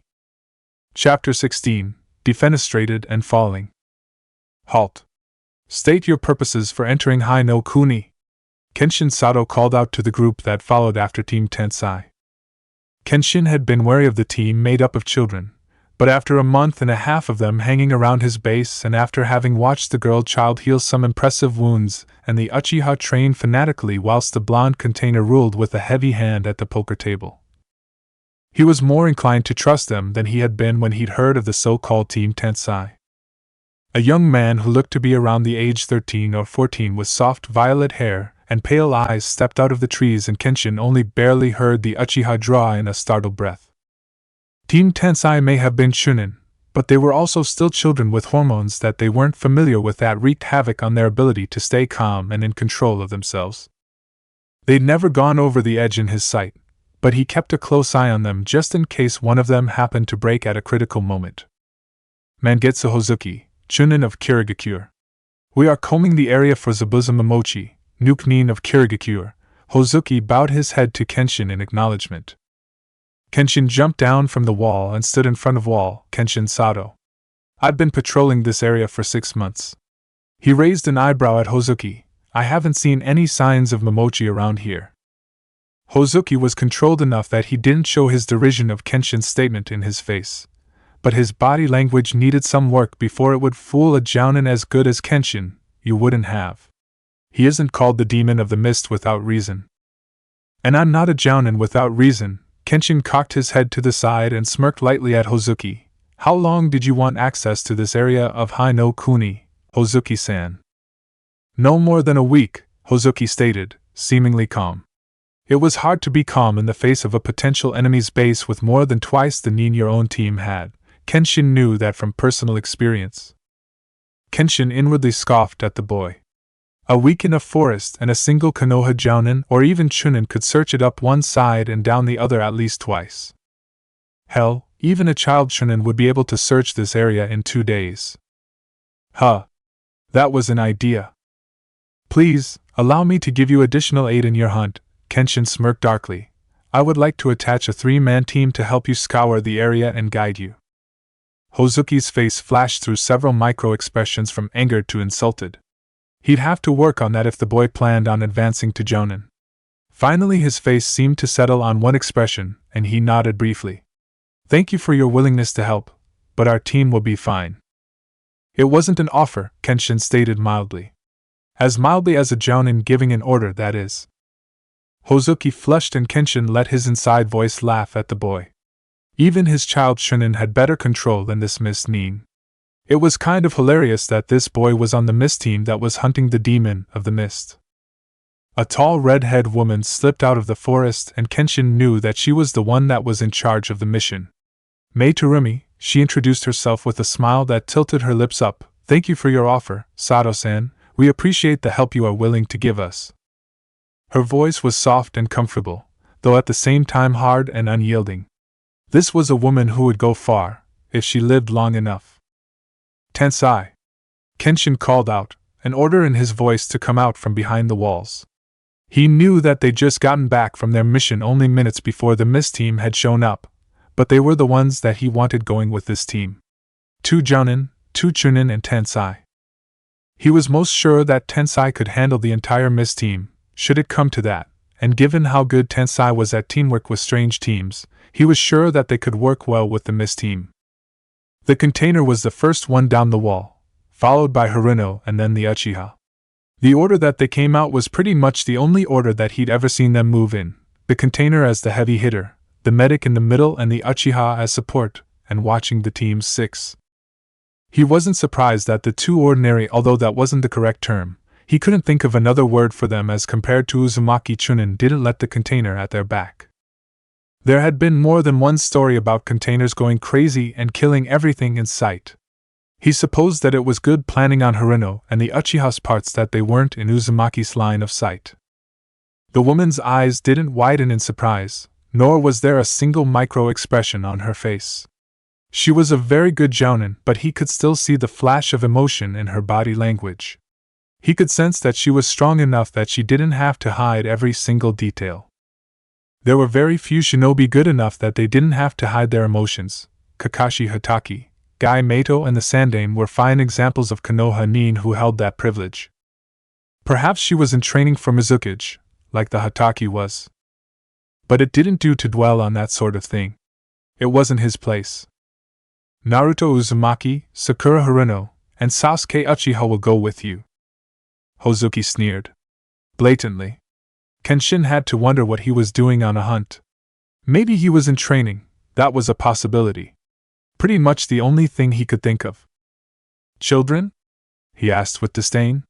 Chapter 16, Defenestrated and Falling. "Halt. State your purposes for entering Hai no Kuni," Kenshin Sato called out to the group that followed after Team Tensai. Kenshin had been wary of the team made up of children, but after a month and a half of them hanging around his base and after having watched the girl child heal some impressive wounds and the Uchiha train fanatically whilst the blonde container ruled with a heavy hand at the poker table, he was more inclined to trust them than he had been when he'd heard of the so-called Team Tensai. A young man who looked to be around the age 13 or 14 with soft violet hair and pale eyes stepped out of the trees, and Kenshin only barely heard the Uchiha draw in a startled breath. Team Tensai may have been Chunin, but they were also still children with hormones that they weren't familiar with that wreaked havoc on their ability to stay calm and in control of themselves. They'd never gone over the edge in his sight, but he kept a close eye on them just in case one of them happened to break at a critical moment. "Mangetsu Hozuki, Chunin of Kirigakure. We are combing the area for Zabuza Momochi, Nuke Nin of Kirigakure." Hozuki bowed his head to Kenshin in acknowledgement. Kenshin jumped down from the wall and stood in front of wall. "Kenshin Sato. I've been patrolling this area for 6 months. He raised an eyebrow at Hozuki. "I haven't seen any signs of Momochi around here." Hozuki was controlled enough that he didn't show his derision of Kenshin's statement in his face, but his body language needed some work before it would fool a jounin as good as Kenshin. "You wouldn't have. He isn't called the Demon of the Mist without reason." "And I'm not a jounin without reason." Kenshin cocked his head to the side and smirked lightly at Hozuki. "How long did you want access to this area of Hai no Kuni, Hozuki-san?" "No more than a week," Hozuki stated, seemingly calm. It was hard to be calm in the face of a potential enemy's base with more than twice the nin your own team had. Kenshin knew that from personal experience. Kenshin inwardly scoffed at the boy. A week in a forest and a single Konoha Jounin or even Chunin could search it up one side and down the other at least twice. Hell, even a child Chunin would be able to search this area in 2 days. Huh. That was an idea. Please, allow me to give you additional aid in your hunt, Kenshin smirked darkly. I would like to attach a 3-man team to help you scour the area and guide you. Hozuki's face flashed through several micro-expressions from anger to insulted. He'd have to work on that if the boy planned on advancing to Jounin. Finally his face seemed to settle on one expression, and he nodded briefly. Thank you for your willingness to help, but our team will be fine. It wasn't an offer, Kenshin stated mildly. As mildly as a Jounin giving an order, that is. Hozuki flushed and Kenshin let his inside voice laugh at the boy. Even his child Chunin had better control than this Mist Nin. It was kind of hilarious that this boy was on the Mist team that was hunting the demon of the mist. A tall red-haired woman slipped out of the forest and Kenshin knew that she was the one that was in charge of the mission. Mei Terumi, she introduced herself with a smile that tilted her lips up. Thank you for your offer, Sato-san. We appreciate the help you are willing to give us. Her voice was soft and comfortable, though at the same time hard and unyielding. This was a woman who would go far, if she lived long enough. Tensai! Kenshin called out, an order in his voice to come out from behind the walls. He knew that they'd just gotten back from their mission only minutes before the Mist team had shown up, but they were the ones that he wanted going with this team. 2 Jounin, 2 Chunin and Tensai. He was most sure that Tensai could handle the entire Mist team, should it come to that, and given how good Tensai was at teamwork with strange teams, he was sure that they could work well with the Mist team. The container was the first one down the wall, followed by Haruno and then the Uchiha. The order that they came out was pretty much the only order that he'd ever seen them move in, the container as the heavy hitter, the medic in the middle and the Uchiha as support, and watching the team's 6. He wasn't surprised that the 2 ordinary, although that wasn't the correct term, he couldn't think of another word for them as compared to Uzumaki Chunin, didn't let the container at their back. There had been more than one story about containers going crazy and killing everything in sight. He supposed that it was good planning on Haruno and the Uchiha's parts that they weren't in Uzumaki's line of sight. The woman's eyes didn't widen in surprise, nor was there a single micro-expression on her face. She was a very good Jounin, but he could still see the flash of emotion in her body language. He could sense that she was strong enough that she didn't have to hide every single detail. There were very few shinobi good enough that they didn't have to hide their emotions. Kakashi Hatake, Gai Meito and the Sandane were fine examples of Konoha Nin who held that privilege. Perhaps she was in training for Mizukage, like the Hatake was. But it didn't do to dwell on that sort of thing. It wasn't his place. Naruto Uzumaki, Sakura Haruno, and Sasuke Uchiha will go with you. Hozuki sneered. Blatantly. Kenshin had to wonder what he was doing on a hunt. Maybe he was in training, that was a possibility. Pretty much the only thing he could think of. Children? He asked with disdain.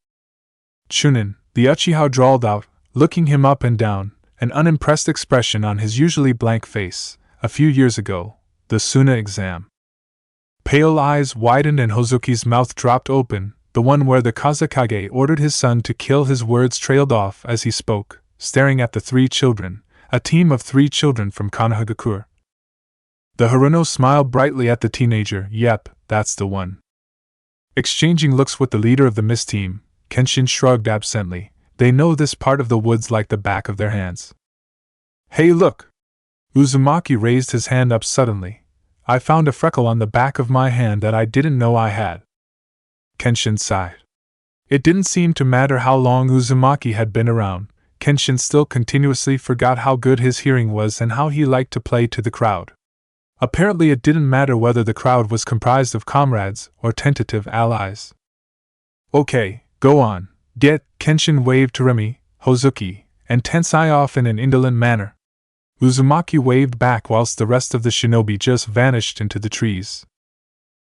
Chunin, the Uchiha drawled out, looking him up and down, an unimpressed expression on his usually blank face. A few years ago, the Suna exam. Pale eyes widened and Hozuki's mouth dropped open, the one where the Kazekage ordered his son to kill. His words trailed off as he spoke, staring at the 3 children, a team of 3 children from Konohagakure. The Haruno smiled brightly at the teenager. Yep, that's the one. Exchanging looks with the leader of the Mist team, Kenshin shrugged absently. They know this part of the woods like the back of their hands. Hey look! Uzumaki raised his hand up suddenly. I found a freckle on the back of my hand that I didn't know I had. Kenshin sighed. It didn't seem to matter how long Uzumaki had been around, Kenshin still continuously forgot how good his hearing was and how he liked to play to the crowd. Apparently it didn't matter whether the crowd was comprised of comrades or tentative allies. Okay, go on, get, Kenshin waved to Remi, Hozuki, and Tensai off in an indolent manner. Uzumaki waved back whilst the rest of the shinobi just vanished into the trees.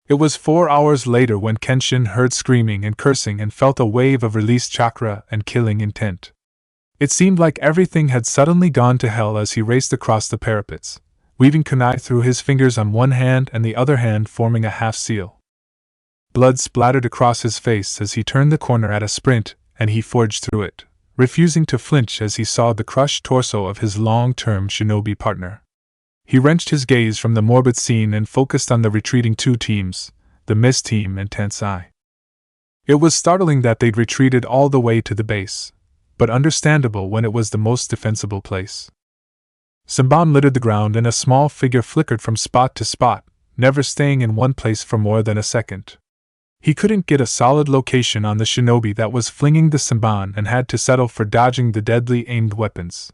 It was 4 hours later when Kenshin heard screaming and cursing and felt a wave of released chakra and killing intent. It seemed like everything had suddenly gone to hell as he raced across the parapets. weaving kunai through his fingers on one hand and the other hand forming a half seal. Blood splattered across his face as he turned the corner at a sprint, and he forged through it, refusing to flinch as he saw the crushed torso of his long-term shinobi partner. He wrenched his gaze from the morbid scene and focused on the retreating two teams, the Mist team and Tensai. It was startling that they'd retreated all the way to the base, but understandable when it was the most defensible place. Senbon littered the ground and a small figure flickered from spot to spot, never staying in one place for more than a second. He couldn't get a solid location on the shinobi that was flinging the Senbon and had to settle for dodging the deadly aimed weapons.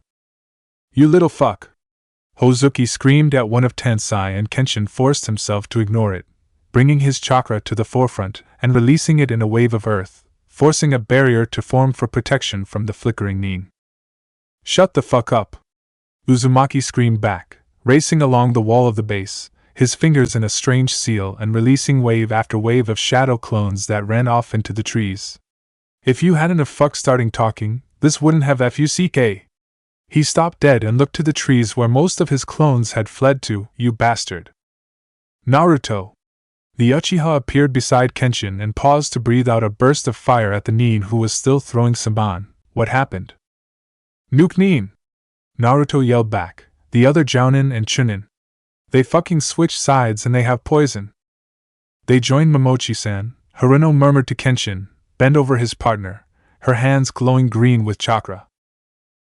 "You little fuck!" Hozuki screamed at one of Tensai, and Kenshin forced himself to ignore it, bringing his chakra to the forefront and releasing it in a wave of earth, forcing a barrier to form for protection from the flickering nin. "Shut the fuck up!" Uzumaki screamed back, racing along the wall of the base, his fingers in a strange seal and releasing wave after wave of shadow clones that ran off into the trees. "If you hadn't have fuck starting talking, this wouldn't have fuck." He stopped dead and looked to the trees where most of his clones had fled to. "You bastard." "Naruto." The Uchiha appeared beside Kenshin and paused to breathe out a burst of fire at the nin who was still throwing Senbon. "What happened?" "Nuke nin!" Naruto yelled back, "The other Jounin and Chunin. They fucking switched sides and they have poison." "They joined Momochi-san," Haruno murmured to Kenshin, bent over his partner, her hands glowing green with chakra.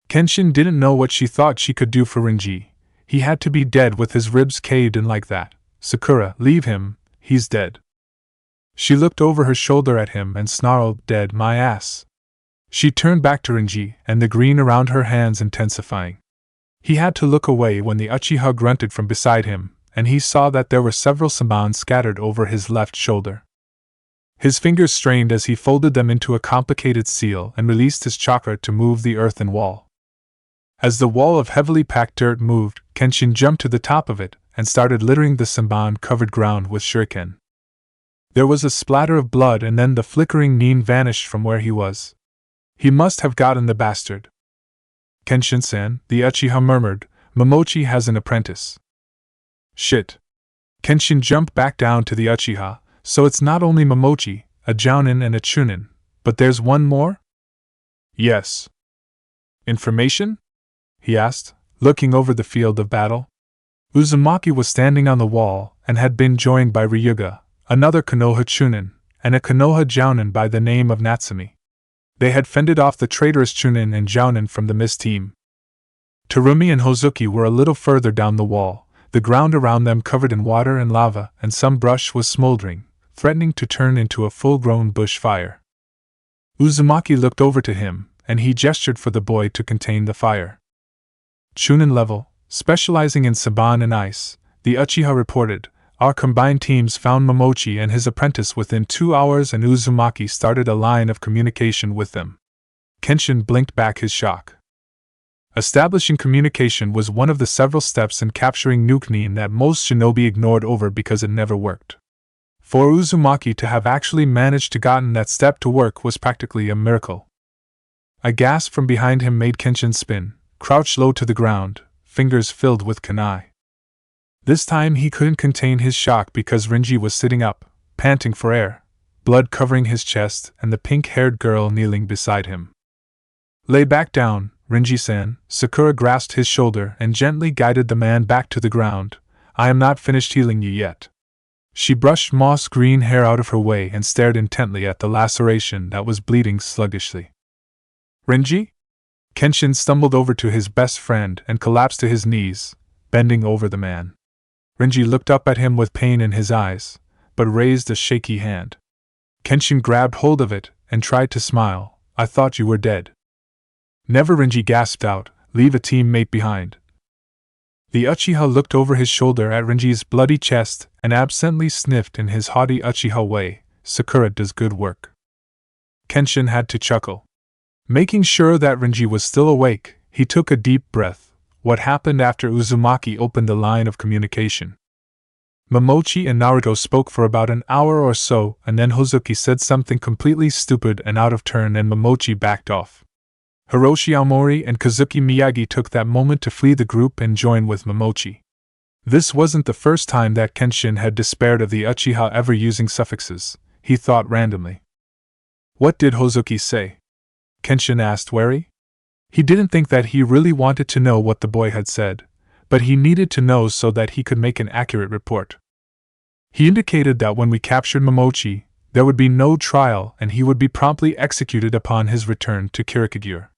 Kenshin didn't know what she thought she could do for Renji. He had to be dead with his ribs caved in like that. "Sakura, leave him, he's dead." She looked over her shoulder at him and snarled, "Dead my ass." She turned back to Renji, and the green around her hands intensifying. He had to look away when the Uchiha grunted from beside him, and he saw that there were several Senbon scattered over his left shoulder. His fingers strained as he folded them into a complicated seal and released his chakra to move the earthen wall. As the wall of heavily packed dirt moved, Kenshin jumped to the top of it and started littering the Senbon-covered ground with shuriken. There was a splatter of blood and then the flickering nin vanished from where he was. "He must have gotten the bastard." "Kenshin-san," the Uchiha murmured, "Momochi has an apprentice." "Shit." Kenshin jumped back down to the Uchiha. "So it's not only Momochi, a Jounin and a Chunin, but there's one more?" "Yes." "Information?" he asked, looking over the field of battle. Uzumaki was standing on the wall and had been joined by Ryuga, another Konoha Chunin, and a Konoha Jounin by the name of Natsumi. They had fended off the traitorous Chunin and Jounin from the Mist team. Terumi and Hozuki were a little further down the wall, the ground around them covered in water and lava, and some brush was smoldering, threatening to turn into a full-grown bush fire. Uzumaki looked over to him, and he gestured for the boy to contain the fire. "Chunin level, specializing in Senbon and ice," the Uchiha reported. "Our combined teams found Momochi and his apprentice within 2 hours, and Uzumaki started a line of communication with them." Kenshin blinked back his shock. Establishing communication was one of the several steps in capturing Nuke Nin that most shinobi ignored over because it never worked. For Uzumaki to have actually managed to gotten that step to work was practically a miracle. A gasp from behind him made Kenshin spin, crouch low to the ground, fingers filled with kunai. This time he couldn't contain his shock because Renji was sitting up, panting for air, blood covering his chest, and the pink-haired girl kneeling beside him. "Lay back down, Renji-san." Sakura grasped his shoulder and gently guided the man back to the ground. "I am not finished healing you yet." She brushed moss-green hair out of her way and stared intently at the laceration that was bleeding sluggishly. "Renji?" Kenshin stumbled over to his best friend and collapsed to his knees, bending over the man. Renji looked up at him with pain in his eyes, but raised a shaky hand. Kenshin grabbed hold of it and tried to smile. "I thought you were dead." "Never," Renji gasped out. "Leave a teammate behind." The Uchiha looked over his shoulder at Renji's bloody chest and absently sniffed in his haughty Uchiha way. "Sakura does good work." Kenshin had to chuckle. Making sure that Renji was still awake, he took a deep breath. What happened after Uzumaki opened the line of communication? Momochi and Naruto spoke for about an hour or so, and then Hozuki said something completely stupid and out of turn, and Momochi backed off. Hiroshi Aomori and Kazuki Miyagi took that moment to flee the group and join with Momochi. This wasn't the first time that Kenshin had despaired of the Uchiha ever using suffixes, he thought randomly. What did Hozuki say? Kenshin asked, wary. He didn't think that he really wanted to know what the boy had said, but he needed to know so that he could make an accurate report. He indicated that when we captured Momochi, there would be no trial and he would be promptly executed upon his return to Kirikagure.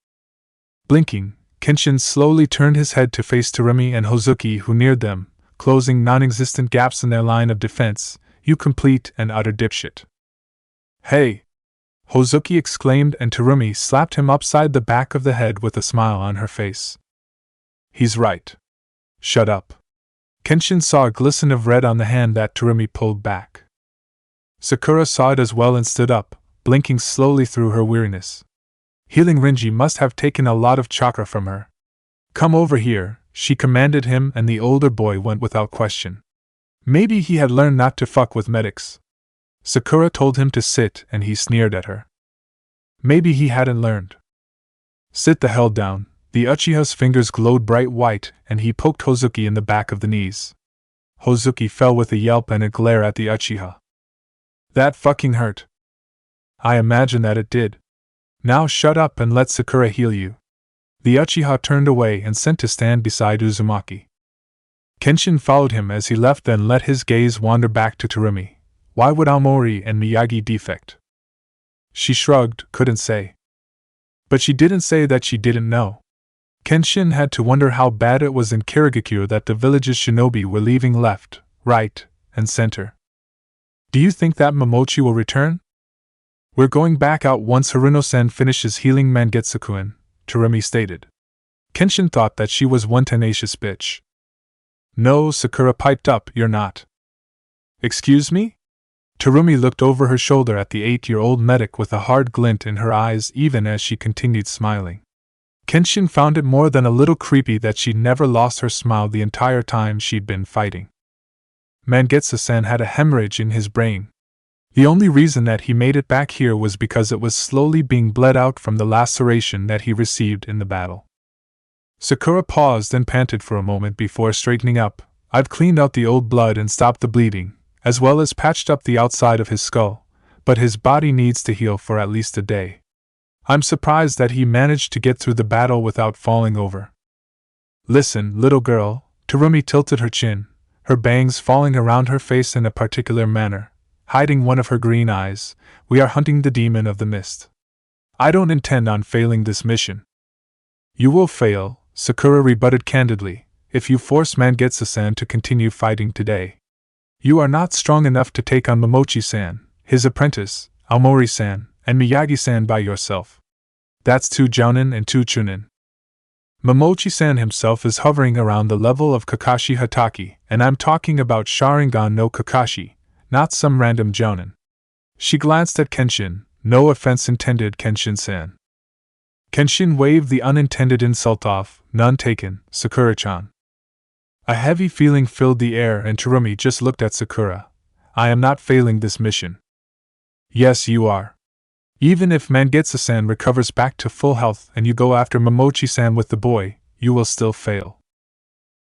Blinking, Kenshin slowly turned his head to face Terumi and Hozuki, who neared them, closing non-existent gaps in their line of defense. You complete and utter dipshit. Hey! Hozuki exclaimed, and Terumi slapped him upside the back of the head with a smile on her face. He's right. Shut up. Kenshin saw a glisten of red on the hand that Terumi pulled back. Sakura saw it as well and stood up, blinking slowly through her weariness. Healing Rinji must have taken a lot of chakra from her. Come over here, she commanded him, and the older boy went without question. Maybe he had learned not to fuck with medics. Sakura told him to sit and he sneered at her. Maybe he hadn't learned. Sit the hell down. The Uchiha's fingers glowed bright white and he poked Hozuki in the back of the knees. Hozuki fell with a yelp and a glare at the Uchiha. That fucking hurt. I imagine that it did. Now shut up and let Sakura heal you. The Uchiha turned away and sent to stand beside Uzumaki. Kenshin followed him as he left, then let his gaze wander back to Terumi. Why would Aomori and Miyagi defect? She shrugged, couldn't say. But she didn't say that she didn't know. Kenshin had to wonder how bad it was in Kirigakure that the village's shinobi were leaving left, right, and center. Do you think that Momochi will return? We're going back out once Haruno-sen finishes healing Mangetsukuin, Terumi stated. Kenshin thought that she was one tenacious bitch. No, Sakura piped up, you're not. Excuse me? Terumi looked over her shoulder at the 8-year-old medic with a hard glint in her eyes even as she continued smiling. Kenshin found it more than a little creepy that she'd never lost her smile the entire time she'd been fighting. Mangetsu-san had a hemorrhage in his brain. The only reason that he made it back here was because it was slowly being bled out from the laceration that he received in the battle. Sakura paused and panted for a moment before straightening up. I've cleaned out the old blood and stopped the bleeding, as well as patched up the outside of his skull, but his body needs to heal for at least a day. I'm surprised that he managed to get through the battle without falling over. Listen, little girl, Terumi tilted her chin, her bangs falling around her face in a particular manner, hiding one of her green eyes. We are hunting the demon of the mist. I don't intend on failing this mission. You will fail, Sakura rebutted candidly, if you force Mangetsu-san to continue fighting today. You are not strong enough to take on Momochi-san, his apprentice, Aomori-san, and Miyagi-san by yourself. That's too jounin and too chunin. Momochi-san himself is hovering around the level of Kakashi Hatake, and I'm talking about Sharingan no Kakashi, not some random jounin. She glanced at Kenshin, no offense intended, Kenshin-san. Kenshin waved the unintended insult off, none taken, Sakura-chan. A heavy feeling filled the air and Terumi just looked at Sakura. I am not failing this mission. Yes, you are. Even if Mangetsu-san recovers back to full health and you go after Momochi-san with the boy, you will still fail.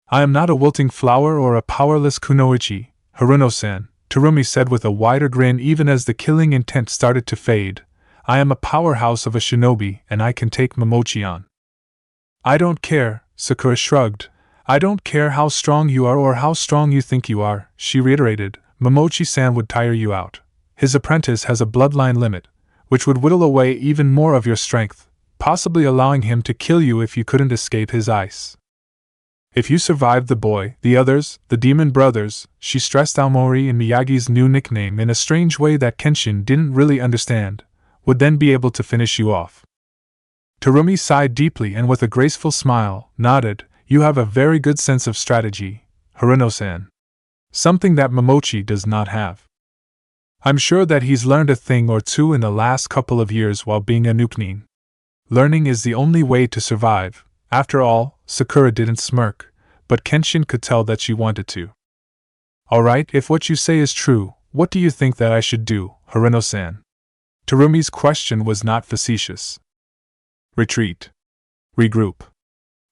I am not a wilting flower or a powerless kunoichi, Haruno-san, Terumi said with a wider grin even as the killing intent started to fade. I am a powerhouse of a shinobi and I can take Momochi on. I don't care, Sakura shrugged. I don't care how strong you are or how strong you think you are, she reiterated. Momochi-san would tire you out. His apprentice has a bloodline limit, which would whittle away even more of your strength, possibly allowing him to kill you if you couldn't escape his ice. If you survived the boy, the others, the demon brothers, she stressed Aomori and Miyagi's new nickname in a strange way that Kenshin didn't really understand, would then be able to finish you off. Terumi sighed deeply and with a graceful smile, nodded. You have a very good sense of strategy, Haruno-san. Something that Momochi does not have. I'm sure that he's learned a thing or two in the last couple of years while being a Nukenin. Learning is the only way to survive. After all, Sakura didn't smirk, but Kenshin could tell that she wanted to. Alright, if what you say is true, what do you think that I should do, Haruno-san? Terumi's question was not facetious. Retreat. Regroup.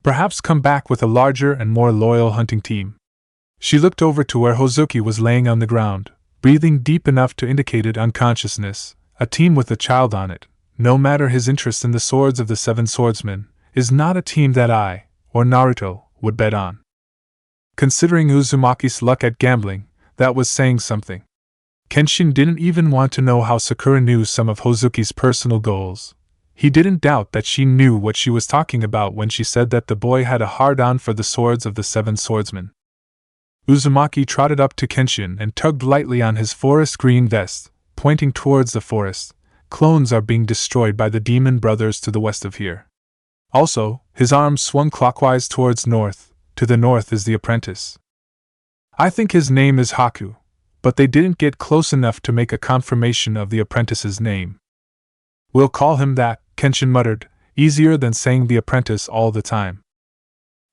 Perhaps come back with a larger and more loyal hunting team. She looked over to where Hozuki was laying on the ground, breathing deep enough to indicate unconsciousness. A team with a child on it, no matter his interest in the swords of the seven swordsmen, is not a team that I, or Naruto, would bet on. Considering Uzumaki's luck at gambling, that was saying something. Kenshin didn't even want to know how Sakura knew some of Hozuki's personal goals. He didn't doubt that she knew what she was talking about when she said that the boy had a hard-on for the swords of the seven swordsmen. Uzumaki trotted up to Kenshin and tugged lightly on his forest green vest, pointing towards the forest. Clones are being destroyed by the demon brothers to the west of here. Also, his arms swung clockwise towards north. To the north is the apprentice. I think his name is Haku, but they didn't get close enough to make a confirmation of the apprentice's name. We'll call him that, Kenshin muttered, easier than saying the apprentice all the time.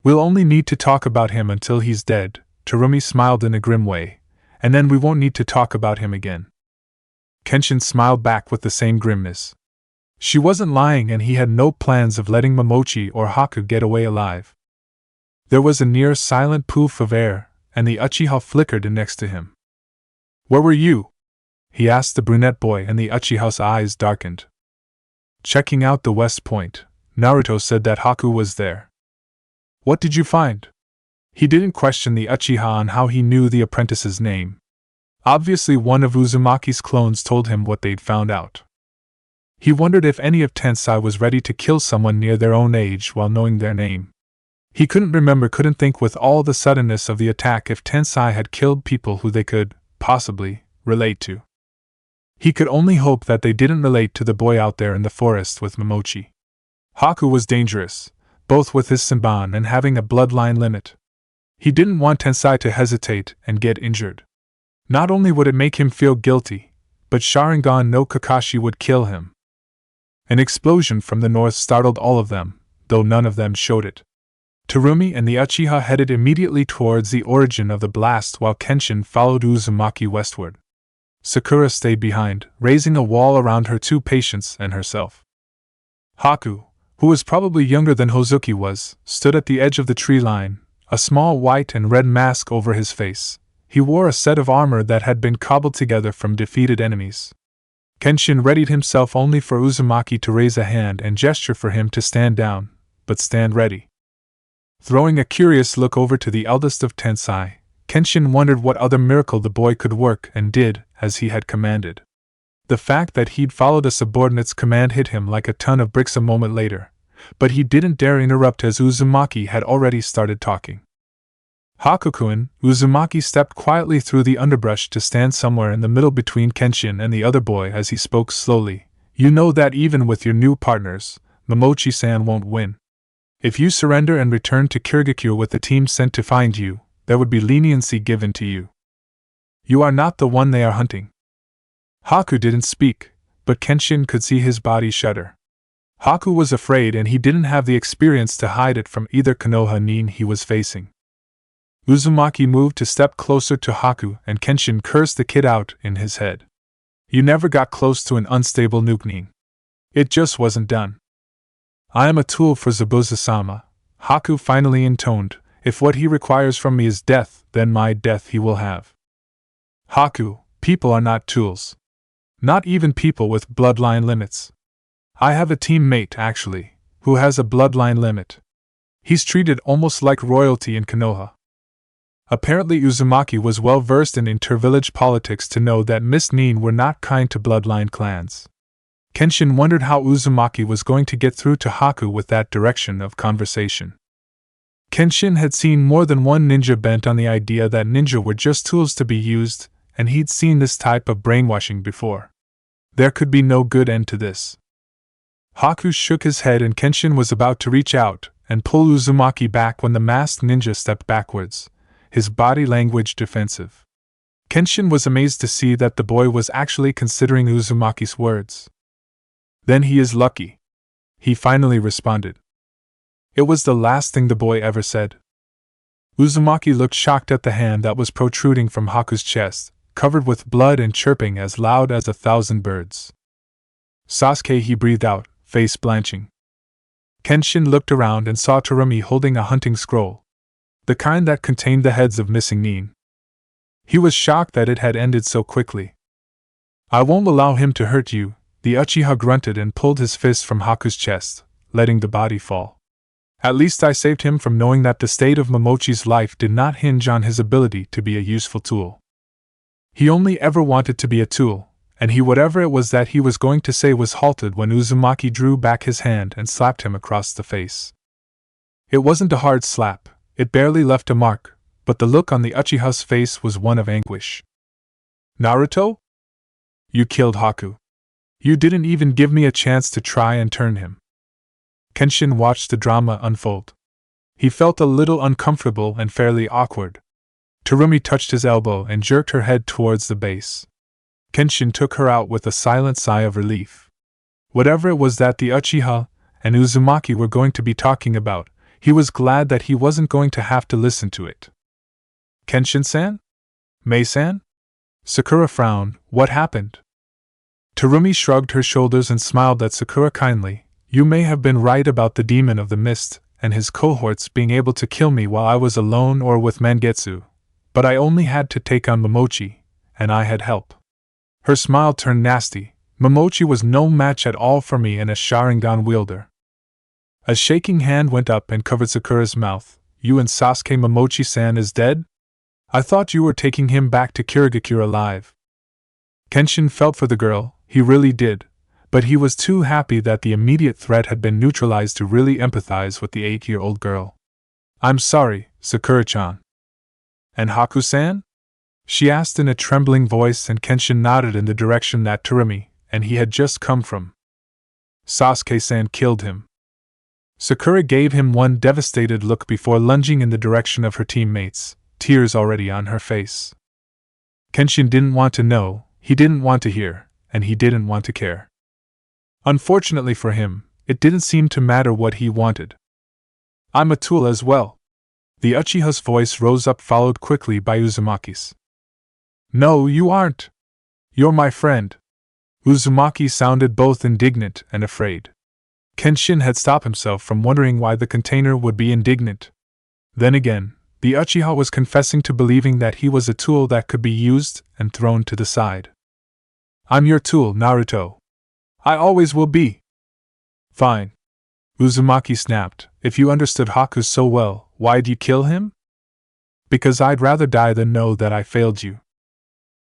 We'll only need to talk about him until he's dead, Terumi smiled in a grim way, and then we won't need to talk about him again. Kenshin smiled back with the same grimness. She wasn't lying, and he had no plans of letting Momochi or Haku get away alive. There was a near silent poof of air, and the Uchiha flickered in next to him. Where were you? He asked the brunette boy, and the Uchiha's eyes darkened. Checking out the west point, Naruto said that Haku was there. What did you find? He didn't question the Uchiha on how he knew the apprentice's name. Obviously one of Uzumaki's clones told him what they'd found out. He wondered if any of Tensai was ready to kill someone near their own age while knowing their name. He couldn't think with all the suddenness of the attack if Tensai had killed people who they could, possibly, relate to. He could only hope that they didn't relate to the boy out there in the forest with Momochi. Haku was dangerous, both with his Senban and having a bloodline limit. He didn't want Tensai to hesitate and get injured. Not only would it make him feel guilty, but Sharingan no Kakashi would kill him. An explosion from the north startled all of them, though none of them showed it. Terumi and the Uchiha headed immediately towards the origin of the blast while Kenshin followed Uzumaki westward. Sakura stayed behind, raising a wall around her two patients and herself. Haku, who was probably younger than Hozuki was, stood at the edge of the tree line, a small white and red mask over his face. He wore a set of armor that had been cobbled together from defeated enemies. Kenshin readied himself only for Uzumaki to raise a hand and gesture for him to stand down, but stand ready. Throwing a curious look over to the eldest of Tensai, Kenshin wondered what other miracle the boy could work, and did, as he had commanded. The fact that he'd followed a subordinate's command hit him like a ton of bricks a moment later, but he didn't dare interrupt as Uzumaki had already started talking. Haku-kun, Uzumaki stepped quietly through the underbrush to stand somewhere in the middle between Kenshin and the other boy as he spoke slowly. You know that even with your new partners, Momochi-san won't win. If you surrender and return to Kirigakure with the team sent to find you, there would be leniency given to you. You are not the one they are hunting. Haku didn't speak, but Kenshin could see his body shudder. Haku was afraid, and he didn't have the experience to hide it from either Konoha nin he was facing. Uzumaki moved to step closer to Haku, and Kenshin cursed the kid out in his head. You never got close to an unstable nuke. It just wasn't done. I am a tool for Zabuza-sama, Haku finally intoned. If what he requires from me is death, then my death he will have. Haku, people are not tools. Not even people with bloodline limits. I have a teammate, actually, who has a bloodline limit. He's treated almost like royalty in Konoha. Apparently Uzumaki was well versed in intervillage politics to know that Miss Nin were not kind to bloodline clans. Kenshin wondered how Uzumaki was going to get through to Haku with that direction of conversation. Kenshin had seen more than one ninja bent on the idea that ninja were just tools to be used, and he'd seen this type of brainwashing before. There could be no good end to this. Haku shook his head, and Kenshin was about to reach out and pull Uzumaki back when the masked ninja stepped backwards, his body language defensive. Kenshin was amazed to see that the boy was actually considering Uzumaki's words. Then he is lucky, he finally responded. It was the last thing the boy ever said. Uzumaki looked shocked at the hand that was protruding from Haku's chest, covered with blood and chirping as loud as 1,000 birds. Sasuke, he breathed out, face blanching. Kenshin looked around and saw Terumi holding a hunting scroll. the kind that contained the heads of missing nin. He was shocked that it had ended so quickly. I won't allow him to hurt you, the Uchiha grunted and pulled his fist from Haku's chest, letting the body fall. At least I saved him from knowing that the state of Momochi's life did not hinge on his ability to be a useful tool. He only ever wanted to be a tool, and whatever it was that he was going to say was halted when Uzumaki drew back his hand and slapped him across the face. It wasn't a hard slap, it barely left a mark, but the look on the Uchiha's face was one of anguish. Naruto? You killed Haku. You didn't even give me a chance to try and turn him. Kenshin watched the drama unfold. He felt a little uncomfortable and fairly awkward. Terumi touched his elbow and jerked her head towards the base. Kenshin took her out with a silent sigh of relief. Whatever it was that the Uchiha and Uzumaki were going to be talking about, he was glad that he wasn't going to have to listen to it. Kenshin-san? Mei-san? Sakura frowned. What happened? Terumi shrugged her shoulders and smiled at Sakura kindly. You may have been right about the demon of the mist and his cohorts being able to kill me while I was alone or with Mangetsu, but I only had to take on Momochi, and I had help. Her smile turned nasty. Momochi was no match at all for me and a Sharingan wielder. A shaking hand went up and covered Sakura's mouth. You and Sasuke Momochi-san is dead? I thought you were taking him back to Kirigakure alive. Kenshin felt for the girl, he really did, but he was too happy that the immediate threat had been neutralized to really empathize with the 8-year-old girl. I'm sorry, Sakura-chan. And Haku-san? She asked in a trembling voice, and Kenshin nodded in the direction that Terumi and he had just come from. Sasuke-san killed him. Sakura gave him one devastated look before lunging in the direction of her teammates, tears already on her face. Kenshin didn't want to know, he didn't want to hear, and he didn't want to care. Unfortunately for him, it didn't seem to matter what he wanted. I'm a tool as well. The Uchiha's voice rose up, followed quickly by Uzumaki's. No, you aren't. You're my friend. Uzumaki sounded both indignant and afraid. Kenshin had stopped himself from wondering why the container would be indignant. Then again, the Uchiha was confessing to believing that he was a tool that could be used and thrown to the side. I'm your tool, Naruto. I always will be. Fine. Uzumaki snapped. If you understood Haku so well, why'd you kill him? Because I'd rather die than know that I failed you.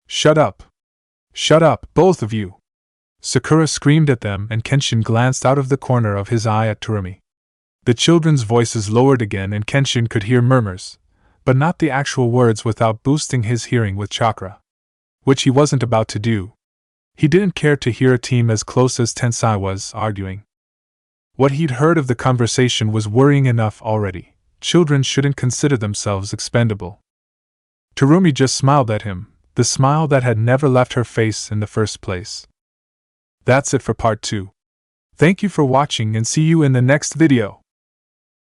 Shut up. Shut up, both of you. Sakura screamed at them, and Kenshin glanced out of the corner of his eye at Terumi. The children's voices lowered again, and Kenshin could hear murmurs, but not the actual words without boosting his hearing with chakra. Which he wasn't about to do. He didn't care to hear a team as close as Tensai was arguing. What he'd heard of the conversation was worrying enough already. Children shouldn't consider themselves expendable. Terumi just smiled at him, the smile that had never left her face in the first place. That's it for part 2. Thank you for watching and see you in the next video.